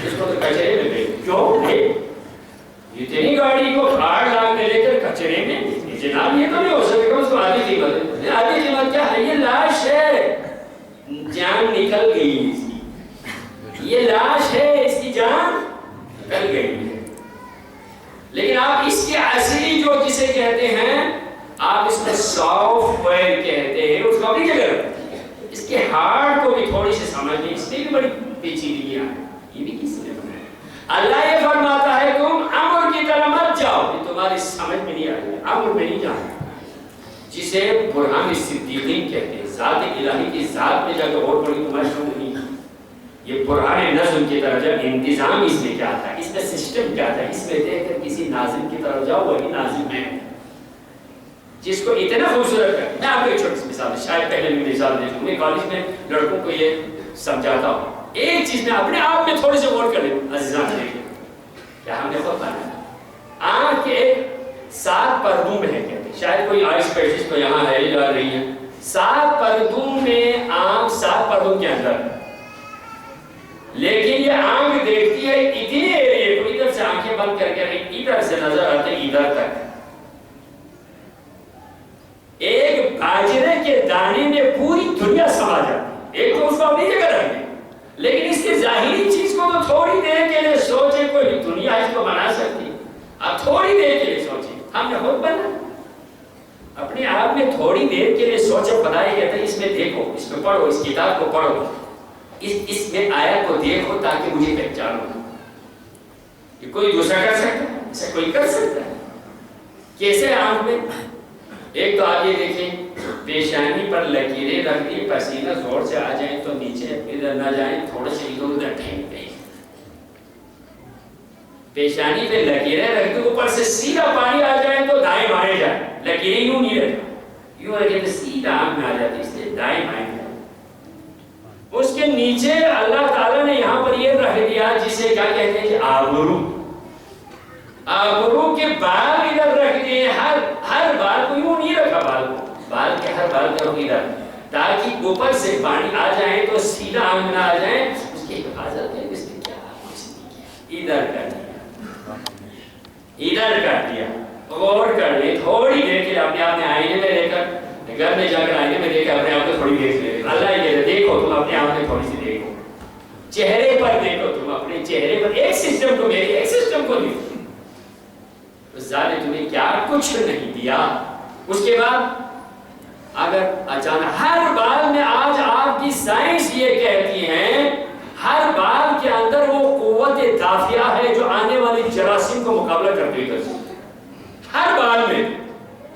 اس کو تو کچرے میں گئے، کیوں بھائی اتنی گاڑی کو 8 لاکھ میں لے کر کچرے میں؟ جناب یہ تو نہیں ہو سکے، اس کو آدھی قیمت ہے، آدھی قیمت کیا ہے؟ یہ لاش ہے، جان نکل گئی اس کی، یہ لاش ہے، اس کی جان نکل گئی ہے، لیکن آپ اس کی اصلی جو جسے کہتے ہیں، آپ اس کو سافٹ ویئر کہتے ہیں، اس کو اپنی جگہ رکھتے ہیں، اس کے ہارڈ کو بھی تھوڑی سی سمجھیں، اس میں بھی بڑی پیچیدگیاں ہیں، یہ بھی کس نے بنایا؟ اللہ یہ فرماتا ہے تم امر کی طرح مت جاؤ، یہ تمہاری سمجھ میں نہیں آئی، امر میں نہیں جاؤ، جسے برہان صدیقین کہتے ہیں، ذات الہی کی ذات میں جا کے اور بڑی تمہاری سمجھ نہیں، یہ برہان نظم کی طرح جب انتظام اس میں کیا تھا، اس میں سسٹم کیا تھا، اس میں دیکھ کر کسی ناظم کی طرف جاؤ، وہی ناظم ہے جس کو اتنا خوبصورت ہے۔ میں آپ کو ایک چھوٹی سی مثال، شاید پہلے بھی مثال دے دوں، میں کالج میں لڑکوں کو یہ سمجھاتا ہوں، ایک چیز میں اپنے آپ میں تھوڑے سے غور کر لیں عزیزان، دیکھیں کیا ہم نے خود بنایا، آنکھ کے 7 پردوں میں ہے، کہتے ہیں شاید کوئی آئی اسپیشلسٹ کو یہاں ہے جا رہی ہے، 7 پردوں میں آنکھ 7 پردوں کے اندر، لیکن یہ آنکھ دیکھتی ہے اتنے ایریے کو، ادھر سے آنکھیں بند کر کے ادھر سے نظر آتے ادھر تک، ایک باجرے کے دانے میں پوری دنیا سما جاتی ہے، ایک تو اس کو اپنی جگہ رکھ دیں، لیکن اس کی ظاہری چیز کو تو تھوڑی دیر کے لیے سوچے، کوئی دنیا اس کو بنا سکتی، اب تھوڑی دیر کے لیے سوچے، ہم نے خود بنا اپنے آپ میں تھوڑی دیر کے لیے سوچے، خدا یہ کہتا ہے اس میں دیکھو، اس میں پڑھو، اس کتاب کو پڑھو، اس میں آیت کو دیکھو تاکہ مجھے پہچانو، یہ کوئی دوسرا کر سکتا ہے؟ اسے کوئی کر سکتا ہے؟ کیسے آنکھ میں؟ ایک تو آپ یہ دیکھیں، پیشانی پر لکیریں رکھ دی، پسینہ زور سے آ جائیں تو نیچے ادھر نہ جائیں، تھوڑے سے ادھر ادھر ٹھیک گئی، پیشانی پہ لکیریں رکھ دی، اوپر سے سیدھا پانی آ جائے تو دائیں بائیں جائیں، لکیریں یوں نہیں رکھیں، یوں رکھیں تو سیدھا آنکھ میں آ جاتی، اس لیے دائیں بائیں جائیں۔ اس کے نیچے اللہ تعالیٰ نے یہاں پر یہ رکھ دیا جسے کیا کہتے ہیں کہ آبرو، آبرو کے بال ادھر رکھ دیے، ہر بال کو یوں نہیں رکھا، بال کے ہر بال کو ادھر، تاکہ اوپر سے پانی آ جائے تو سیدھا آنکھ نہ آ جائے، اس کی حفاظت ہے، اس نے کیا ادھر کر دیا، ادھر کر دیا، غور کر لیں، تھوڑی دیر کے اپنے آپ میں آئینے میں لے کر گھر میں جا کر آئینے میں دیکھ اپنے آپ کو تھوڑی دیکھ لے، اللہ یہ کہتا ہے دیکھو تم اپنے آپ میں تھوڑی سی دیکھو، چہرے پر دیکھو، تم اپنے چہرے پر ایک سسٹم کو میری ایک سسٹم کو دیکھو، ذات نے تمہیں کیا کچھ نہیں دیا۔ اس کے بعد اگر اچانک ہر بال میں، آج آپ کی سائنس یہ کہتی ہے ہر بال کے اندر وہ قوت دافعہ ہے جو آنے والی جراثیم کو مقابلہ کرتے ہوئے کر سکتے ہیں، ہر بال میں۔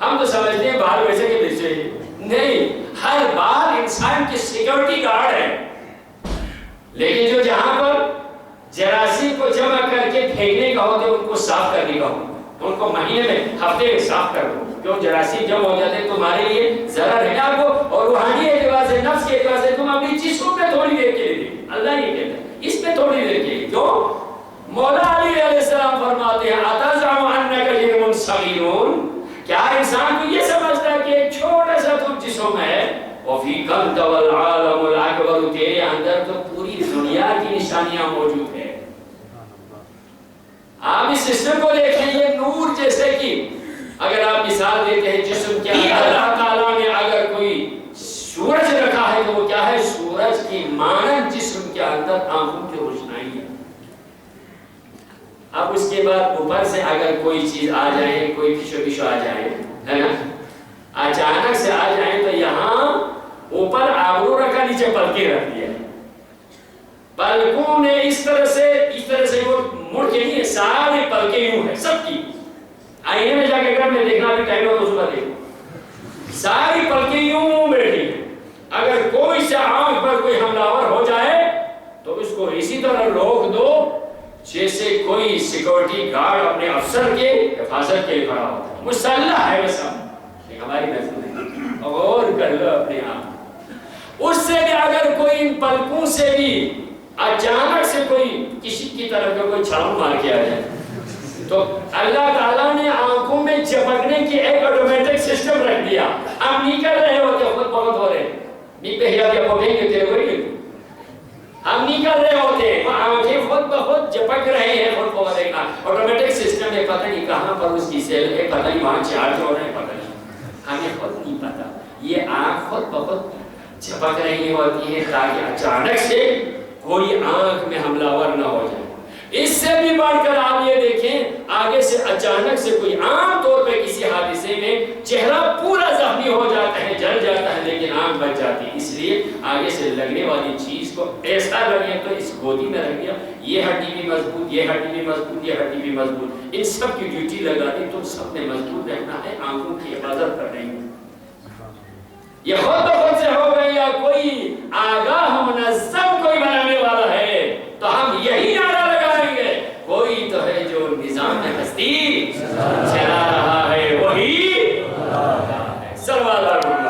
ہم تو سمجھتے ہیں بال ویسے کہ ویسے، نہیں، ہر بال انسان کی سیکورٹی گارڈ ہے، لیکن جو جہاں پر جراثیم کو جمع کر کے پھینکنے کا ہوتا ہے ان کو صاف کرنے کا ہوتا ہے، ان کو مہینے میں ہفتے میں صاف کر دو، کیوں جراثیم جمع ہو جاتے ہیں تمہارے لیے ضرر ہے آپ کو، اور روحانی اعتبار سے، نفس کے اعتبار سے تم اپنی جسم میں تھوڑی دیر کے لیے، اللہ یہ کہتا ہے اس میں تھوڑی دیر کے لیے، کیوں؟ مولا علی علیہ السلام فرماتے ہیں اتزعم انک جسم صغیر، کیا انسان کو یہ سمجھتا ہے کہ ایک چھوٹا سا تو جسم ہے، وفیک انت والعالم الاکبر، تیرے اندر تو پوری دنیا کی نشانیاں موجود ہیں۔ آپ اس سسٹم کو دیکھیں، یہ نور جیسے کہ اگر آپ مثال دیتے ہیں جسم کے اندر اللہ تعالیٰ نے اگر کوئی سورج رکھا ہے تو وہ کیا ہے؟ سورج کی مانند جسم کے اندر آنکھوں کی روشنائی ہے۔ اب اس کے بعد اوپر سے اگر کوئی چیز آ جائے، کوئی کشو آ جائے، ہے نا، اچانک سے آ جائے تو یہاں اوپر آبرو رکھا، نیچے پلکیں رکھ دیا، پلکوں نے اس طرح سے وہ مڑ کے نہیں، ساری پلکیں یوں ہے سب کی، آئینے میں جا کے گھر میں دیکھنا بھی ٹائم ہو تو صبح دیکھو، ساری پلکیں یوں بیٹھی، سے آنکھ پر کوئی حملہ ہو جائے تو اس کو اسی طرح روک دو جیسے کوئی سیکورٹی گارڈ اپنے افسر کے حفاظت کے لیے کھڑا ہوتا ہے. مسلح ہے وہ سب، لیکن ہماری نظر نہیں. اور کر لو اپنے آپ. اس سے بھی اگر کوئی ان پلکوں سے بھی اچانک سے کوئی کسی کی طرف کا کوئی چھلانگ مار کے آ جائے تو اللہ تعالیٰ نے آنکھوں میں چپکنے کی ایک آٹومیٹک سسٹم رکھ دیا. آپ نہیں کر رہے ہوتے، خود بہت ہو رہے نہیں پہیا کیا پوکیں گے تیرے کوئی نہیں. ہم نہیں کر رہے ہوتے، آنکھیں خود بخود چپک رہے ہیں. خود بہت ایک آٹومیٹک سسٹم ہے، پتہ نہیں کہاں پر اس کی سیل ہے، پتہ نہیں وہاں چارج ہو رہے ہیں، پتہ نہیں، ہمیں خود نہیں پتہ. یہ آنکھ خود بخود چپک رہی ہوتی ہے تاکہ اچانک سے کوئی آنکھ میں حملہ ور نہ ہو جائے. اس سے بھی بڑھ کر آپ یہ دیکھیں آگے سے اچانک سے کوئی عام طور پہ کسی حادثے میں چہرہ پورا زخمی ہو جاتا ہے، جل جاتا ہے، لیکن آنکھ بچ جاتی ہے. اس لیے آگے سے لگنے والی چیز کو ایسا لگے تو اس گودی میں رکھ دیا، یہ ہڈی بھی مضبوط، یہ ہڈی بھی مضبوط، یہ ہڈی بھی مضبوط. ان سب کی ڈیوٹی لگا دی. تم سب نے مضبوط رہنا ہے، آنکھوں کی حفاظت کر رہی ہے. یہ خود بخود سے ہو گئی یا کوئی آگاہ منظم کوئی بنانے والا ہے تو ہم یہی نعرہ لگائیں گے، کوئی تو ہے جو نظام ہستی چلا رہا ہے وہی سروالہ ڈھونڈا.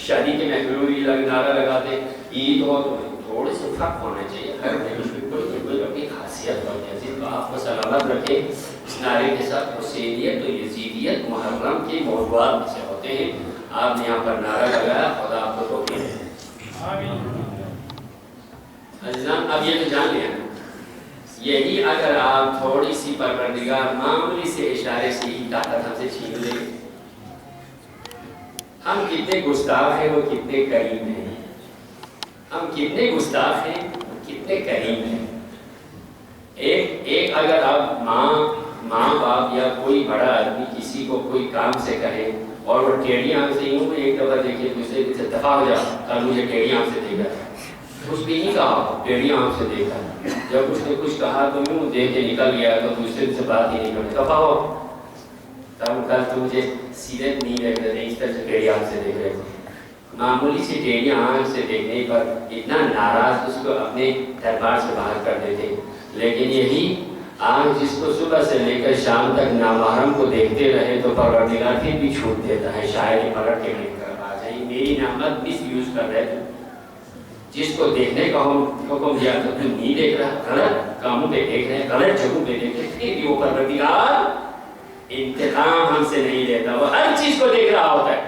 شادی کے محفلوں نعرہ لگاتے، عید ہو تو تھوڑے سے فرق ہونا چاہیے. ہر کوئی اپنی خاصیت ہوتی ہے. صرف آپ کو سلامت رکھے. اس نعرے کے ساتھ حسینیت و یزیدیت محرم کے موضوعات سے ہوتے ہیں. آپ نے یہاں پر نعرہ لگایا، خدا آپ کو توفیق دے. عزیزان اب یہ تو جان لیا، یہی اگر آپ تھوڑی سی پروردگار معمولی سے اشارے سے ہی طاقت ہم سے چھین لیں. ہم کتنے گستاخ ہیں، وہ کتنے کریم ہیں. ہم کتنے گستاخ ہیں، کتنے کریم ہیں. ایک اگر آپ ماں باپ یا کوئی بڑا آدمی کسی کو کوئی کام سے کہے اور وہ ٹیڑھی آنکھ سے یوں ایک دفعہ دیکھے دوسرے سے دفاع ہو جا کل مجھے ٹیڑھی آنکھ سے دیکھا، کچھ بھی نہیں کہا، ٹیڑھی آنکھ سے دیکھا. جب اس نے کچھ کہا تو یوں دیکھ کے نکل گیا تو دوسرے سے بات ہی نہیں کرتی، دفاع ہو. تب کل تو مجھے سیدھے نہیں دیکھ رہے تھے، اس طرح سے ٹیڑھی آنکھ سے دیکھ رہے تھے. معمولی سی ٹیڑھی آنکھ سے دیکھنے پر اتنا ناراض اس کو اپنے دربار سے باہر کر دیتے. لیکن یہی آنکھ جس کو صبح سے لے کر شام تک نامحرم کو دیکھتے رہے تو پروردگار پھر بھی چھوٹ دیتا ہے. شاید پکڑ کے نہیں کر پا جائے، میری نعمت مس یوز کر رہے تھے. جس کو دیکھنے کا حکم دیا تو تم نہیں دیکھ رہا، غلط کاموں پہ دیکھ رہے، غلط جگہوں پہ دیکھ رہے. پھر بھی وہ پروردگار انتقام ہم سے نہیں لیتا، وہ ہر چیز کو دیکھ رہا ہوتا ہے.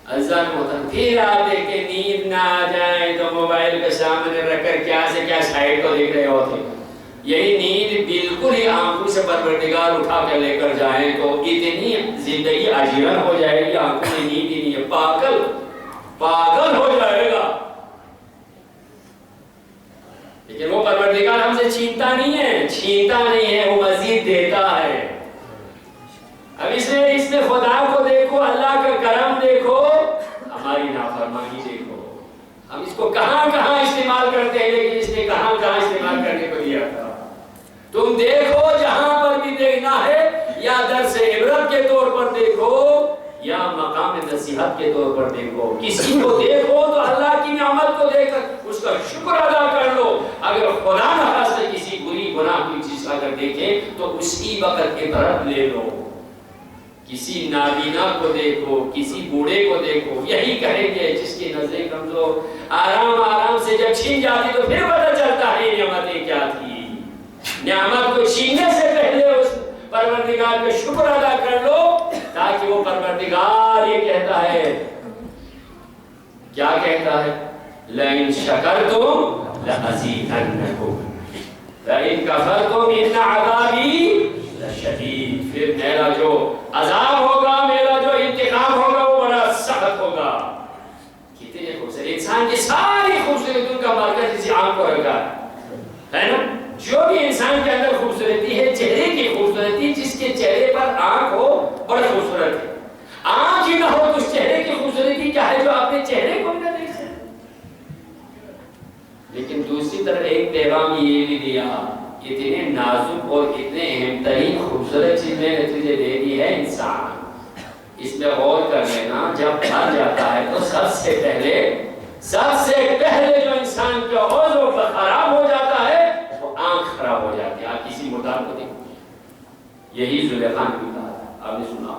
عزیزان محترم پھر آپ دیکھ کے نیند نہ آ جائے تو موبائل کے سامنے رکھ کر کیا سے کیا سائٹ کو دیکھ رہے ہوتے. یہی نیند بالکل ہی آنکھوں سے پروردگار اٹھا کے لے کر جائیں تو اتنی زندگی اجیرن ہو جائے گی، آنکھوں میں نیند ہی نہیں ہے، پاگل ہو جائے گا. لیکن وہ پروردگار ہم سے چھینتا نہیں ہے، وہ مزید دیتا ہے. اب اس میں خدا کو دیکھو، اللہ کا کرم دیکھو، ہماری نافرمانی دیکھو. ہم اس کو کہاں استعمال کرتے ہیں، لیکن اس نے کہاں استعمال کرنے کو دیا تھا. تم دیکھو جہاں پر بھی دیکھنا ہے، یا درس عبرت کے طور پر دیکھو یا مقام نصیحت کے طور پر دیکھو. کسی کو دیکھو تو اللہ کی نعمت کو دیکھ کر اس کا شکر ادا کر لو. اگر خدا نخواستہ کسی بری گناہ کی چیز اگر دیکھیں تو اسی وقت عبرت لے لو. کسی نابینا کو دیکھو، کسی بوڑھے کو دیکھو، یہی کہیں گے جس کی نظریں کمزور آرام سے جب چھین جاتی تو پھر پتہ چلتا ہے نعمتیں کیا تھی. نعمت کو چھیننے سے پہلے اس پروردگار کا شکر ادا کر لو تاکہ وہ پروردگار یہ کہتا ہے، کیا کہتا ہے؟ لئن شکرتم لأزیدنکم لئن کفرتم ان عذابی لشدید، پھر میرا جو عذاب ہوگا، میرا جو انتقام ہوگا وہ بڑا سخت ہوگا۔ کتنے خوبصورت، انسان کی ساری خوبصورتیوں کا مرکز اسی آنکھ کو رکھا ہے نا؟ جو بھی انسان کے اندر خوبصورتی ہے، چہرے کی خوبصورتی، جس کے چہرے پر آنکھ ہو بڑا خوبصورت ہے، آنکھ ہی نہ ہو تو اس چہرے کی خوبصورتی کیا ہے جو اپنے چہرے کو نہ دیکھ سکے۔ لیکن دوسری طرف ایک پیغام یہ بھی دیا، اتنے نازک اور اتنے اہم ترین خوبصورت چیز میں نے تجھے دے دی ہے انسان، اس پہ غور کر لینا۔ جب مر جاتا ہے تو سب سے پہلے جو انسان کا عضو خراب ہو جاتا ہے وہ آنکھ خراب ہو جاتی ہے۔ آپ کسی مردار کو دیکھیں، یہی زلیخا نے بھی کہا تھا، آپ نے سنا ہو،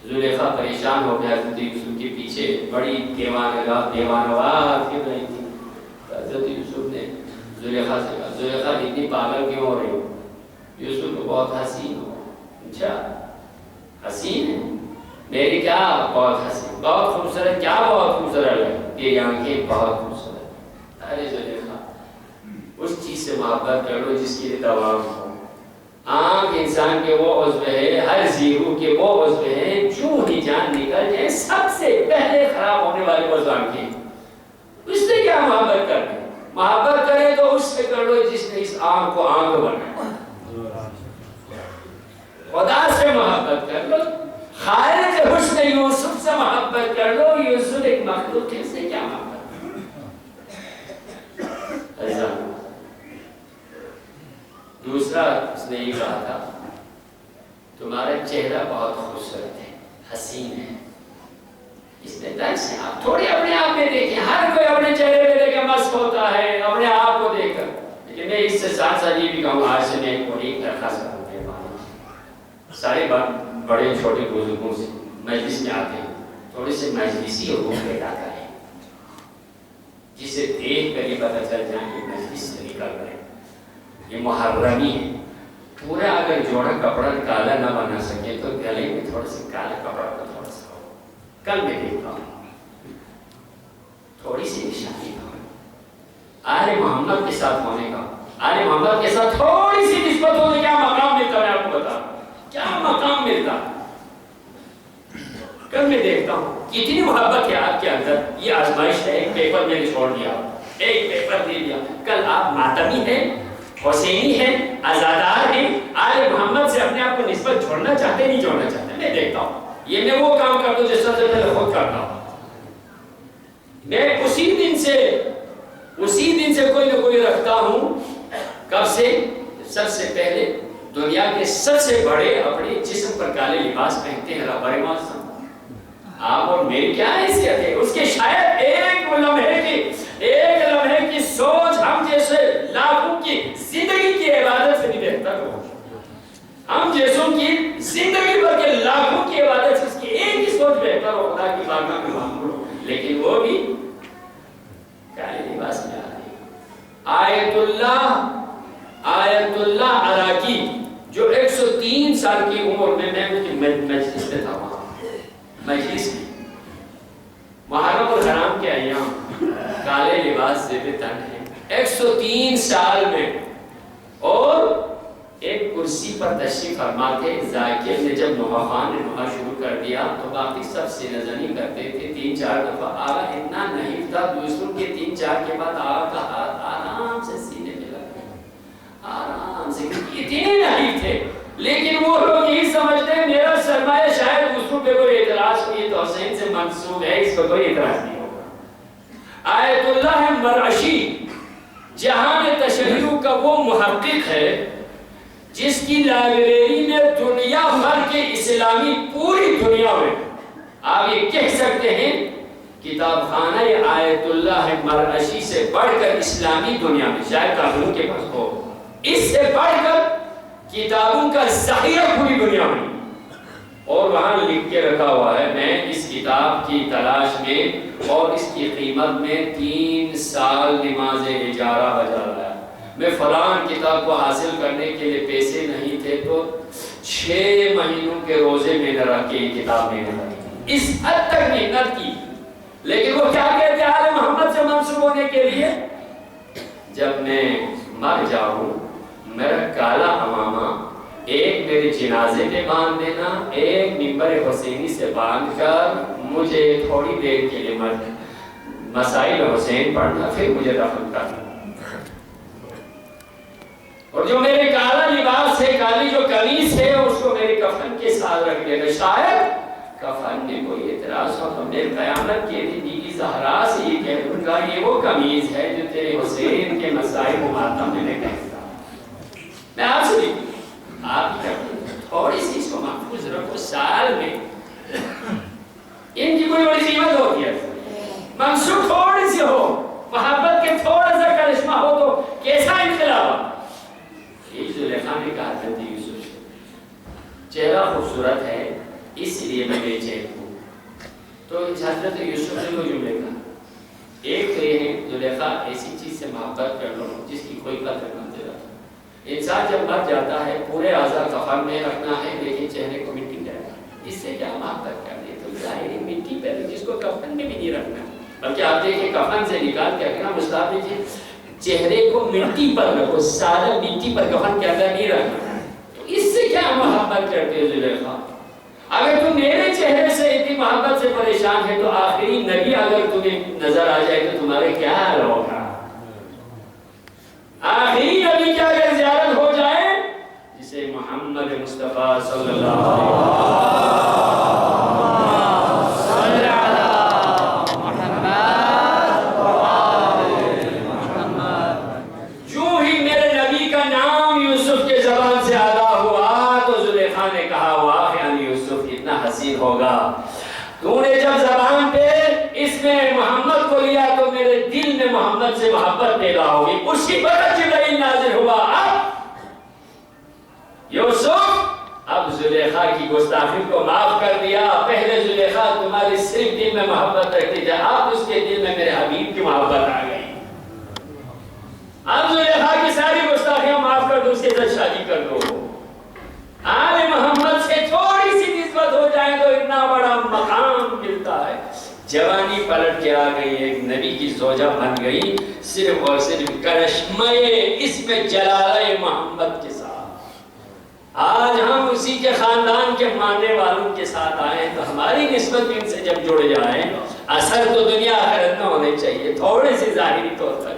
زلیخا پریشان ہو گیا حضرت یوسف کے پیچھے، بڑی دیوانوار پھر رہی تھی۔ حضرت یوسف نے زلیخا سے کہا، زلیخا اتنی پاگل کیوں ہو رہی ہو؟ یوسف کو بہت حسین ہو۔ اچھا حسین ہے میری، کیا بہت حسین، بہت خوبصورت، کیا بہت خوبصورت ہے یہ آنکھیں بہت خوبصورت۔ ارے زلیخا اس چیز سے محبت کر لو جس کے لیے دوام ہو۔ آنکھ انسان کے وہ عضو ہے، ہر زیرو کے وہ عضو ہے، جو ہی جان نکل جائے سب سے پہلے خراب ہونے والے عضو آنکھیں، اس سے کیا محبت کریں؟ محبت کرے تو اس سے کر لو جس نے اس آنکھ کو آنکھ بنایا۔ خدا سے محبت کر لو، خالق حسن یوسف سے محبت کر لو، یوسف ایک مخلوق ہے، اس سے کیا محبت؟ دوسرا اس نے یہ کہا تھا، تمہارا چہرہ بہت خوبصورت ہے، حسین ہے، اس میں درس ہے۔ آپ تھوڑے اپنے آپ میں دیکھیں، ہر کوئی اپنے چہرے پہ دیکھ کے مست ہوتا ہے اپنے آپ کو دیکھ کر، لیکن میں اس سے ساتھ ساتھ یہ بھی کہوں، آج سے میں ایک درخواست کروں گا، سارے بڑے چھوٹے بزرگوں سے مجلس میں آتے ہیں، تھوڑے سے مجلسی روح پیدا کریں، جسے دیکھ کر یہ پتہ چل جائے کہ مجلس سے نکل رہے، یہ محرمی ہے۔ پورا اگر جوڑا کپڑا کالا نہ بنا سکے تو گلے میں تھوڑا سا کالا کپڑا کو تھوڑا سا ہو، کل میں دیکھتا ہوں تھوڑی سی نشانی کا آل محمد کے ساتھ ہونے کا، آل محمد کے ساتھ تھوڑی سی نسبت ہونے کیا مقام ملتا ہے، آپ کو بتا کیا مقام ملتا۔ کل میں دیکھتا ہوں کتنی محبت ہے آپ کے اندر، یہ آزمائش ہے، ایک پیپر میں نے چھوڑ دیا، ایک پیپر دے دیا، کل آپ ماتمی ہیں، حسینی ہیں، آزادار ہیں، آل محمد سے اپنے آپ کو نسبت جوڑنا چاہتے نہیں جوڑنا چاہتے۔ میں دیکھتا ہوں یہ میں وہ کام کر دوں جس سے میں خود کرتا ہوں، میں اسی دن سے کوئی نہ کوئی رکھتا ہوں۔ کب سے؟ سب سے پہلے دنیا کے سب سے بڑے اپنے جسم پر کالے لباس پہنتے ہیں رہبر معظم، آپ اور میری کیا حیثیت ہے اس کے؟ شاید ایک لمحے کی سوچ ہم جیسے لاکھوں کی زندگی کی عبادت سے بھی بہتر ہو، ہم جیسوں کی زندگی بھر کے لاکھوں کی عبادت سے اس کی ایک ہی سوچ بہتر ہو، خدا کی بارگاہ میں معمول ہو، لیکن وہ بھی کالے لباس میں آ رہی۔ آیت اللہ عراقی جو 103 سال کی عمر میں مجلس میں تھا، وہاں مجلس میں محرم الحرام کے ایام کالے لباس سے بھی تن ہے 103 سال میں، اور ایک کرسی پر تشریف فرما تھے۔ ذاکر نے جب نوحان نے نوحہ شروع کر دیا تو باقی سب سے نظری کرتے تھے، 3-4 دفعہ آغا اتنا نہیں تھا، دوسروں کے 3-4 کے بعد آغا کا ہاتھ آرام سے سینے پہ لگ گیا، آرام سے، اتنے نہیں تھے، لیکن وہ لوگ یہی سمجھتے ہیں میرا سرمایہ شاید دوسروں پہ کوئی اعتراض ہوئی تو حسین سے منسوب ہے، اس کو کوئی اعتراض نہیں ہوگا۔ آیت اللہ مرعشی جہان تشیع کا وہ محقق ہے جس کی لائبریری میں دنیا بھر کے اسلامی، پوری دنیا میں آپ یہ کہہ سکتے ہیں کتاب خانہ آیت اللہ مرعشی سے بڑھ کر اسلامی دنیا میں، شاید کافروں کے پاس ہو، اس سے بڑھ کر کتابوں کا ذخیرہ پوری دنیا میں، اور وہاں لکھ کے رکھا ہوا ہے میں اس کتاب کی تلاش میں اور اس کی قیمت میں 3 سال نماز اجارہ بجا رہا ہے، میں فلان کتاب کو حاصل کرنے کے لیے پیسے نہیں تھے تو 6 مہینوں کے روزے میں نہ رکھ کے یہ کتاب میں نے رکھی، اس حد تک محنت کی، لیکن وہ کیا کہتے ہیں آل محمد سے منسوب ہونے کے لیے؟ جب میں مر جاؤں میرا کالا امامہ ایک میرے جنازے پہ باندھ دینا، ایک منبر حسینی سے باندھ کر مجھے تھوڑی دیر کے لیے مسائل حسین پڑھنا، پھر مجھے دفن کرنا، اور جو میرے کالا لباس ہے، کالی جو قمیص ہے، اس کو میرے کفن کے ساتھ رکھ دینا۔ شاید کفن میں کوئی اعتراض ہو تو میں قیامت کے دن بی بی زہرا سے یہ کہہ دوں گا یہ وہ قمیص ہے جو تیرے حسین کے مسائل ماتم میں نے کہا۔ میں آپ سے بھی آپ تھوڑی سی اس کو محفوظ رکھو، سال میں ان کی کوئی بڑی قیمت ہوتی ہے، منسوخ تھوڑی سی ہو، محبت کے تھوڑا سا کرشمہ ہو تو کیسا انقلاب۔ یہ زلیخا نے کہا تھا یوسف چہرہ خوبصورت ہے اس لیے میں بے چین ہوں، تو حضرت یوسف نے وہ جملے کہا، ایک تو یہ ہے زلیخا ایسی چیز سے محبت کر لو جس کی کوئی قدر نہ دے رہا۔ انسان جب مر جاتا ہے پورے اعضاء کفن میں رکھنا ہے لیکن چہرے کو مٹی میں رکھنا، اس سے کیا محبت کرنی؟ تو ظاہری مٹی پہ جس کو کفن میں بھی نہیں رکھنا، بلکہ آپ دیکھیں کفن سے نکال کے رکھنا، مصطفیٰ دیکھیں چہرے کو مٹی پر رکھو، سارا مٹی پر کفن کے اندر نہیں رکھنا، تو اس سے کیا محبت کرتے ہو زلیخا؟ اگر تم میرے چہرے سے اتنی محبت سے پریشان ہے تو آخری نبی اگر تمہیں نظر آ جائے تو تمہارے کیا حال ہوگا؟ آخری نبی کی اگر زیارت ہو جائے جسے محمد مصطفیٰ صلی اللہ علیہ وسلم، جو ہی میرے نبی کا نام یوسف کے زبان سے ادا ہوا تو زلیخا نے کہا واقعاً یوسف اتنا حسین ہوگا، تو نے جب زبان پہ اس میں محمد کو لیا تو میرے دل میں محمد سے محبت پیدا ہوگی۔ اسی وقت جبرائیل نازل ہوا، اب یوسف اب زلیخا کی گستاخی کو معاف کر دیا، پہلے زلیخا تمہاری صرف دل میں محبت رکھتی تھی، اب اس کے دل میں میرے حبیب کی محبت آ گئی، اب زلیخا کی ساری گستاخیاں معاف کر دو، اس کے ساتھ شادی کر دو۔ آل محمد سے تھوڑی سی نسبت ہو جائے تو اتنا بڑا مقام ملتا ہے۔ جوانی پلٹ کے آ گئی، ایک نبی کی زوجہ بن گئی، صرف اور صرف کرشمہ اسم جلالہ محمد کے ساتھ۔ آج ہم اسی کے خاندان کے ماننے والوں کے ساتھ آئے تو ہماری نسبت بھی ان سے جب جڑ جائے، اثر تو دنیا آخرت میں ہونے چاہیے، تھوڑے سے ظاہری طور پر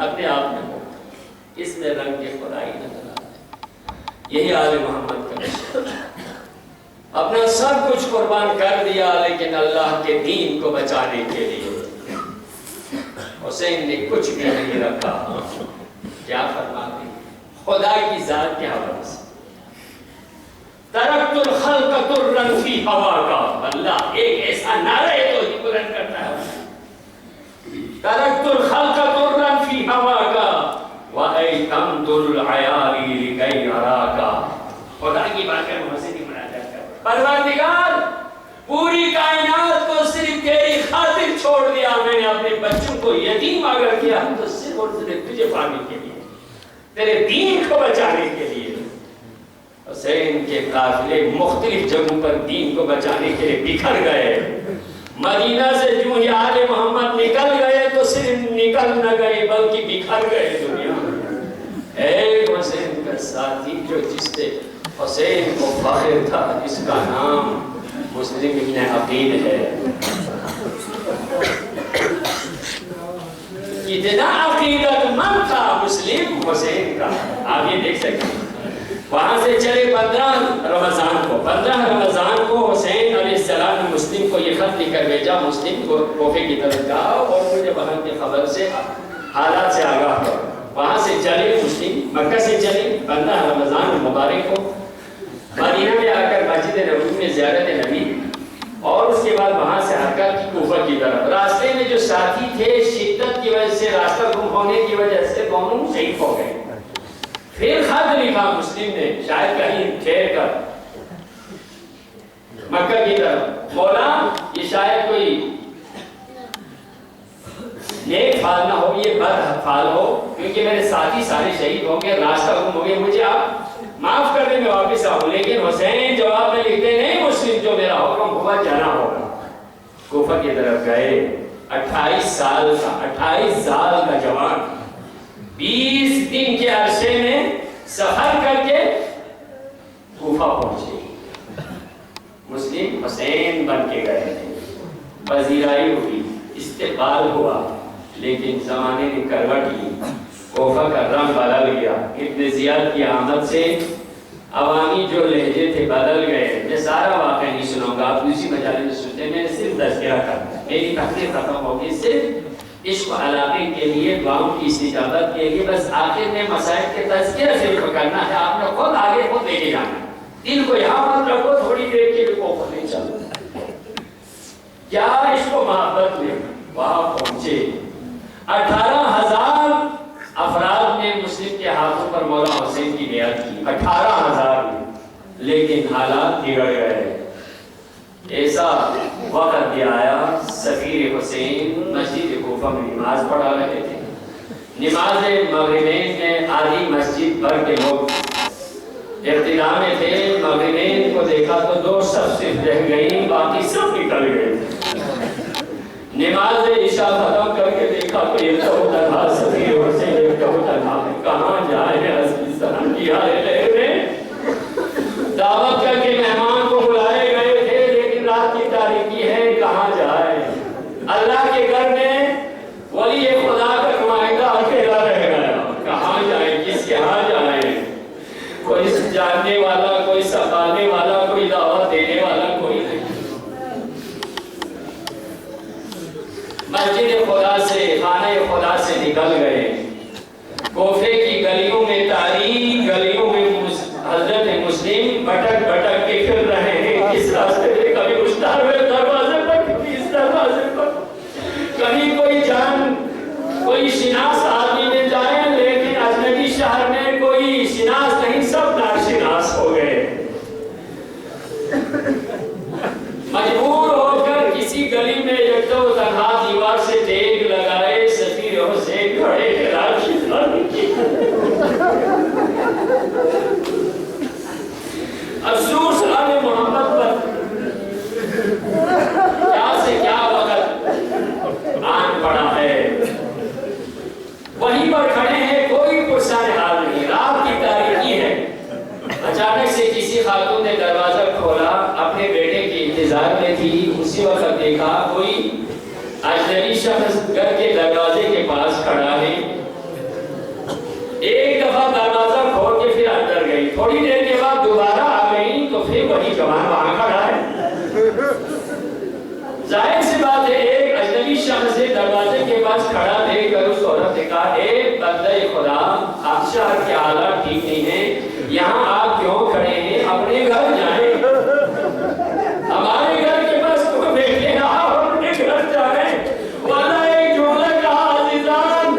اپنے آپ میں ہو، اس میں رنگ کے خدائی نظر آتا ہے۔ یہی آل محمد کا نشان، اپنا سب کچھ قربان کر دیا لیکن اللہ کے دین کو بچانے کے لیے۔ حسین نے کچھ بھی نہیں رکھا، کیا فرماتے ہیں خدا کی ذات کے حوالے سے، ترکت الخلق ترا فی ہوا کا، اللہ ایک ایسا نعرہ ہے تو ہی بلند کرتا ہے، ترکت الخلق ترا فی ہوا کا وَأَيْتَمْتُ الْعَيَارِ لِكَيْ أَرَاكَ۔ خدا کی بات ہے، حسین کی مناجات کر، پروردگار پوری کائنات کو صرف تیری خاطر چھوڑ دیا، میں نے اپنے بچوں کو یتیم اگر کیا تو صرف اور صرف تجھے پانے کے لیے، تیرے دین کو بچانے کے لیے۔ حسین کے قافلے مختلف جگہوں پر دین کو بچانے کے لیے بکھر گئے، مدینہ سے جو ہی آل محمد نکل گئے تو صرف نکل نہ گئے بلکہ بکھر گئے دنیا میں۔ ایک حسین کا ساتھی جو جس سے حسین کو فخر تھا، جس کا نام مسلم ابن عقیل ہے، اتنا عقیدت مند تھا مسلم حسین کا، آپ یہ دیکھ سکتے ہیں۔ وہاں سے چلے 15 رمضان کو حسین علیہ السلام نے مسلم کو یہ خط لکھ کر بھیجا، مسلم کو کوفے کی طرف جاؤ اور مجھے وہاں کی خبر سے حالات سے آگاہ کرو۔ وہاں سے چلے مسلم، مکہ سے چلے 15 رمضان مبارک کو مدینہ میں آ کر مسجد نبوی میں زیارت نبی، اور اس کے بعد وہاں سے حرکت کی کوفہ کی طرف۔ راستے میں جو ساتھی تھے شدت کی وجہ سے، راستہ گم ہونے کی وجہ سے دونوں شہید ہو گئے۔ پھر خط لکھا مسلم نے، شاید کہیں ٹھہر کر مکہ کی طرف، مولا یہ شاید کوئی نیک فال نہ ہو، یہ بد فال ہو، کیونکہ میرے ساتھی سارے شہید ہوں گے، راستہ گم ہو گیا، مجھے آپ معاف کر دیں، میں واپس آؤں۔ لیکن حسین جواب میں لکھتے نہیں مسلم جو میرا حکم ہوا جانا ہوگا، کوفہ کی طرف گئے. 28 سال کا جوان 20 دن کے عرصے میں سفر کر کے کوفہ پہنچے. مسلم حسین بن کے گئے تھے. پذیرائی ہوئی, استقبال ہوا, لیکن زمانے نے کروٹ لی. کوفہ کا رنگ بدل گیا. ابن زیاد کی آمد سے عوامی جو لہجے تھے بدل گئے. میں سارا واقعہ نہیں سناؤں گا, آپ اسی مجالے میں سنتے. میں صرف تذکرہ کرتا, میری تقریر ختم ہوگی. صرف عشق و علاقے کے لیے, دعاؤں کی استجابت کے لیے, بس آخر میں مسائل کے تذکرہ سے کرنا ہے. آپ نے خود آگے خود لے کے جانا. دل کو یہاں مت رکھو, تھوڑی دیر کے لیے کوفہ نہیں چلتا. کیا عشق و محبت میں وہاں پہنچے. 18,000 افراد نے مسلم کے ہاتھوں پر مولا حسین کی بیعت کی. 18,000 نے. لیکن حالات بگڑ گئے. ایسا وقت بھی آیا, سفیر حسین مسجد کوفہ میں نماز پڑھا رہے تھے. نماز مغربین میں آدھی مسجد بھر کے لوگ اقتداء میں تھے. مغربین کو دیکھا تو 2 صف صرف رہ گئی, باقی سب نکل گئے تھے. نماز عشاء ختم کر کے دیکھا تو یہ تو تنہا سفیر حسین, یہ تو تنہا ہے. کہاں جائے عزیز سلام کی آئے لے دعوت کر کے مہمان کو بلائے گئے تھے, لیکن رات کی تاریکی ہے, کہاں جائے. اللہ کے گھر میں ولی خدا کا نمائندہ اکیلا رہ گیا. کہاں جائے, کس کے ہاں جائے. کوئی جاننے والا, کوئی سنبھالنے والا, کوئی دعوت دینے والا کوئی نہیں. مسجد خدا سے, خانہ خدا سے نکل گئے. کوفے کی گلیوں میں, تاریک گلیوں میں حضرت مسلم بھٹک بھٹک کے پھر رہے ہیں. کس راستے پہ, کبھی اس دروازے پر, کبھی اس دروازے پر. کہیں کوئی جان, کوئی شناس آدمی میں جائے, لیکن اجنبی شہر میں کوئی شناس نہیں, سب ناشناس ہو گئے. مجبور ہو کر کسی گلی میں ایک تو تنہا دیوار سے دیگ لگائے. سفیر حسین کھڑے تھے افسوس آل محمد پر. کیا سے کیا وقت آن پڑا ہے. وہیں پر کھڑے ہیں, کوئی پرسان حال نہیں. رات کی تاریکی ہے. اچانک سے کسی خاتون نے دروازہ کھولا, اپنے بیٹے کے انتظار میں تھی. اسی وقت دیکھا کوئی اجنبی شخص گھر کے دروازے کے پاس کھڑا ہے. ایک دفعہ دروازہ کھول کے پھر اندر گئی. تھوڑی دیر کے بعد دوبارہ آ گئی تو پھر وہی جوان وہاں کھڑا ہے. ظاہر سی بات ہے, ایک اجنبی شخص سے دروازے کے پاس کھڑا دیکھ کر اس عورت نے کہا, اے بندہ خدا, آپ شہر کے حالات ٹھیک نہیں ہیں, یہاں آپ کیوں کھڑے ہیں, اپنے گھر جائیں. ہمارے گھر کے پاس کوئی بیٹھے ہیں, آپ اپنے گھر جائیں. ورنہ ایک جملہ کہا, عزیزان.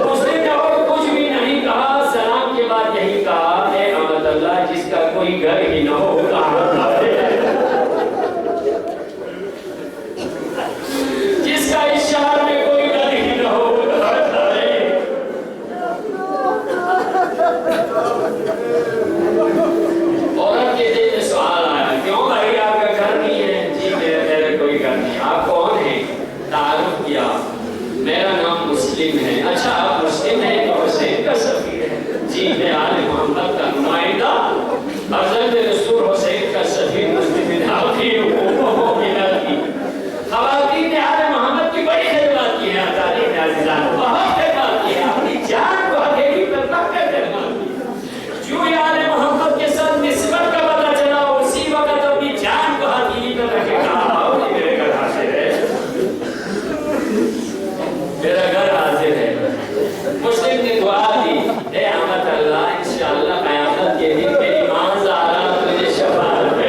اس نے اور کچھ بھی نہیں کہا. سلام کے بعد یہی کہا, اے امت اللہ, جس کا کوئی گھر ہی نہ ہو, کہاں جائے. جس کا اس شہر میں کوئی گھر ہی نہ ہو, کہاں جائے. عورت کے دل میں سوال آیا, کیوں بھائی آپ کا گھر نہیں ہے. جی میرا کوئی گھر نہیں. آپ کون ہیں. تعارف کیا, میرا نام مسلم ہے. اچھا آپ مسلم ہیں تو حسین کا سفیر ہے. جی میں آل محمد کا نمائندہ, حضرت رسول حسین کا سفیر مسلم ہے. خواتین نے آل محمد کی بڑی خدمات کی ہیں. تعلیم عزیزان بہت خدمات کی ہیں. اپنی جان کو ہتھیلی پر رکھ کر خدمات کی. جو آل محمد کے ساتھ نسبت کا پتہ چلا, اسی وقت اپنی جان کو ہتھیلی پر رکھے کہا, آؤ جی میرے گھر حاضر ہے, میرا گھر حاضر ہے. مسلم نے دعا دی, اے امت اللہ, انشاءاللہ قیامت کے دن میری ماں زہرا تجھے شفاعت دے.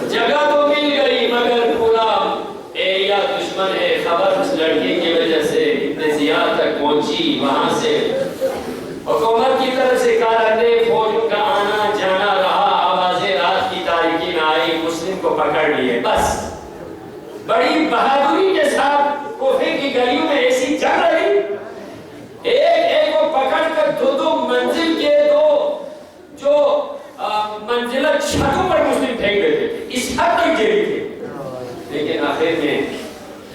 جگہ تو مل گئی, مگر پورا ایریا دشمن ہے. خبر اس لڑکی کی وجہ سے ابن زیاد تک پہنچی. وہاں سے حکومت کی طرف سے کارندے فوج کا آنا جانا رہا. آوازیں رات کی تاریکی میں آئی, مسلم کو پکڑ لیے. بس بڑی بہادری کے ساتھ کوفے کی گلیوں میں ایسی جنگ رہی. ایک کو پکڑ کر دو چھتوں پر مسلم پھینک دیتے تھے، اس حد تک جیلی تھے. لیکن آخر میں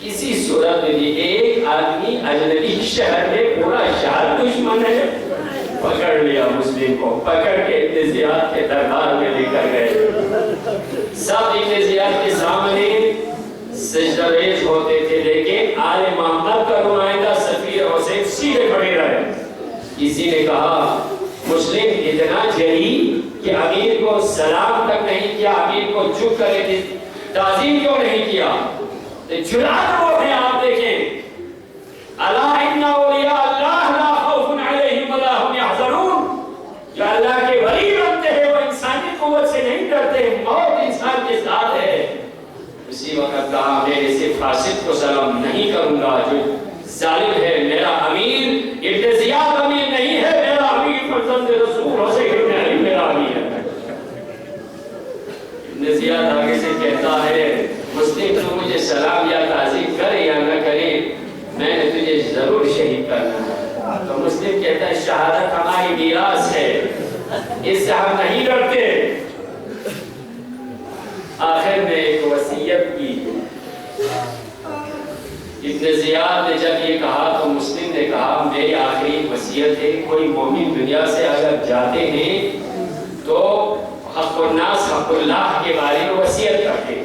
اسی صورت میں بھی ایک آدمی اجنبی شہر میں پورا شہر دشمن ہے، پکڑ لیا مسلم کو، پکڑ کے ابن زیاد کے دربار میں لے کر گئے. سب ابن زیاد کے سامنے سجدہ ریز ہوتے تھے، لیکن آل محمد کا نمائندہ سفیر حسین سیدھے کھڑے رہے. کسی نے کہا مسلم اتنا جری کہ امیر کو سلام تک نہیں کیا، امیر کو جھک کر تعظیم کیوں نہیں کیا؟ جرات وہ ہیں، آپ دیکھیں الا ان اولیاء اللہ لا خوف علیہم ولا هم يحزنون. جو اللہ کے ولی بنتے ہیں وہ انسانی قوت سے نہیں ڈرتے، موت انسان کے ساتھ ہے. اسی وقت کہا میں اسے فاسق کو سلام نہیں کروں گا جو ظالم ہے. میرا امیر ابن زیاد امیر نہیں ہے، میرا امیر فرزند رسول حسین ابن علی میرا امیر ہے. ابن زیاد آگے سے کہتا ہے مسلم تو مجھے سلام یا تعظیم کرے یا نہ کرے، میں نے تجھے ضرور شہید کرنا ہے. تو مسلم کہتا ہے شہادت ہماری میراث ہے، اس سے ہم نہیں ڈرتے. آخر میں ایک وصیت کی. ابن زیاد نے جب یہ کہا تو مسلم نے کہا میری آخری وصیت ہے، کوئی مومن دنیا سے اگر جاتے ہیں تو حق الناس حق اللہ کے بارے میں وصیت کرتے ہیں.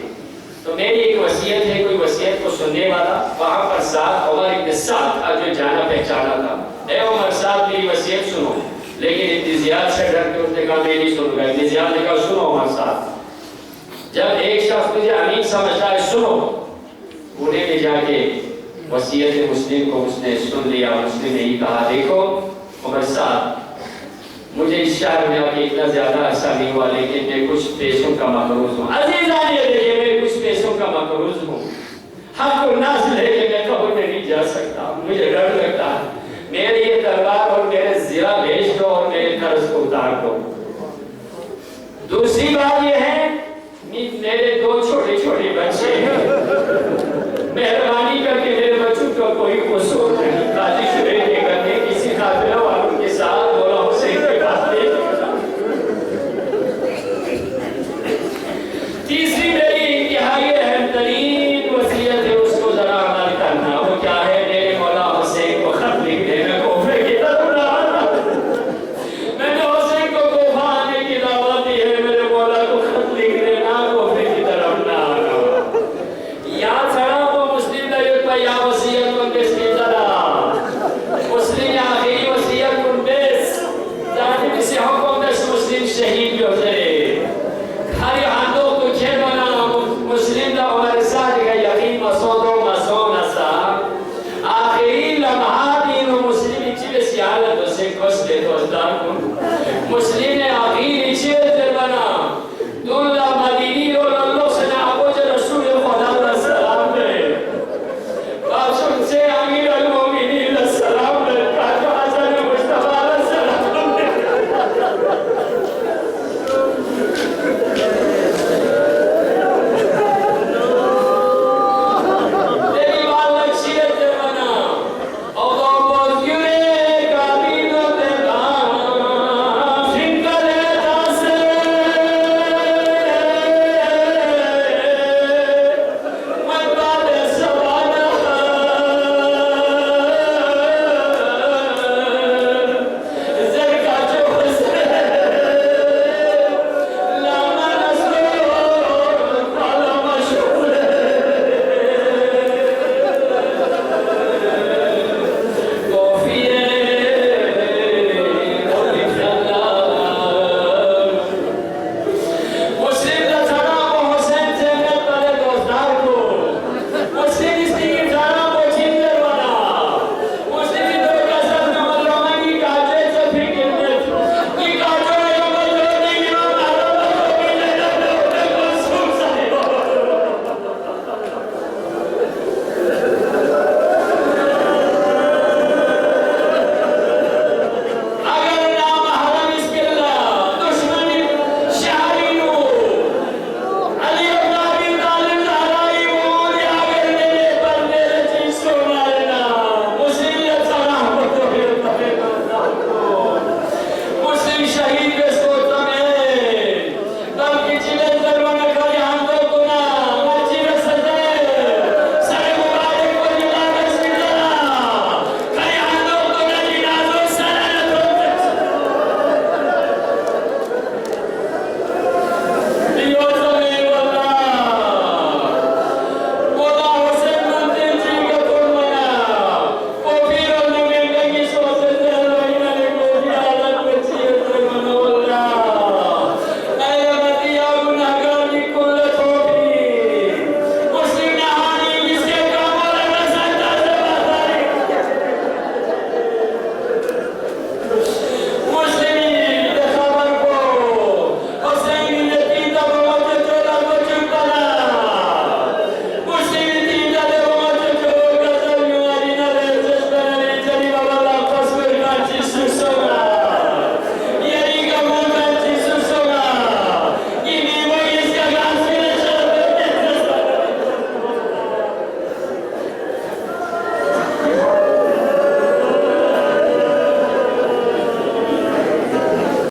تو میری ایک وصیت ہے، کوئی وصیت کو سننے والا. وہاں پر ساتھ عمر ابن سعد کا جو جانا پہچانا تھا، اے عمر سعد میری وصیت سنو. لیکن ابن زیاد سے ڈر کے اس نے کہا میں نہیں سنوں گا. ابن زیاد نے کہا سنو عمر سعد، جب ایک شخص مجھے امین سمجھتا ہے سنو. پونے میں جا کے وصیت مسلم کو اس نے سن لیا. مسلم نے یہ کہا دیکھو عمر سعد، مجھے اس شہر میں اب اتنا زیادہ عرصہ نہیں ہوا، لیکن میں کچھ پیسوں کا مقروض ہوں. عزیزان یہ دیکھیں میں کچھ پیسوں کا مقروض ہوں. حق الناس لے کے میں قبر میں نہیں جا سکتا، مجھے ڈر لگتا ہے. میرے یہ تلوار اور میرے زرہ بھیج دو اور میرے قرض کو اتار دو. دوسری بات یہ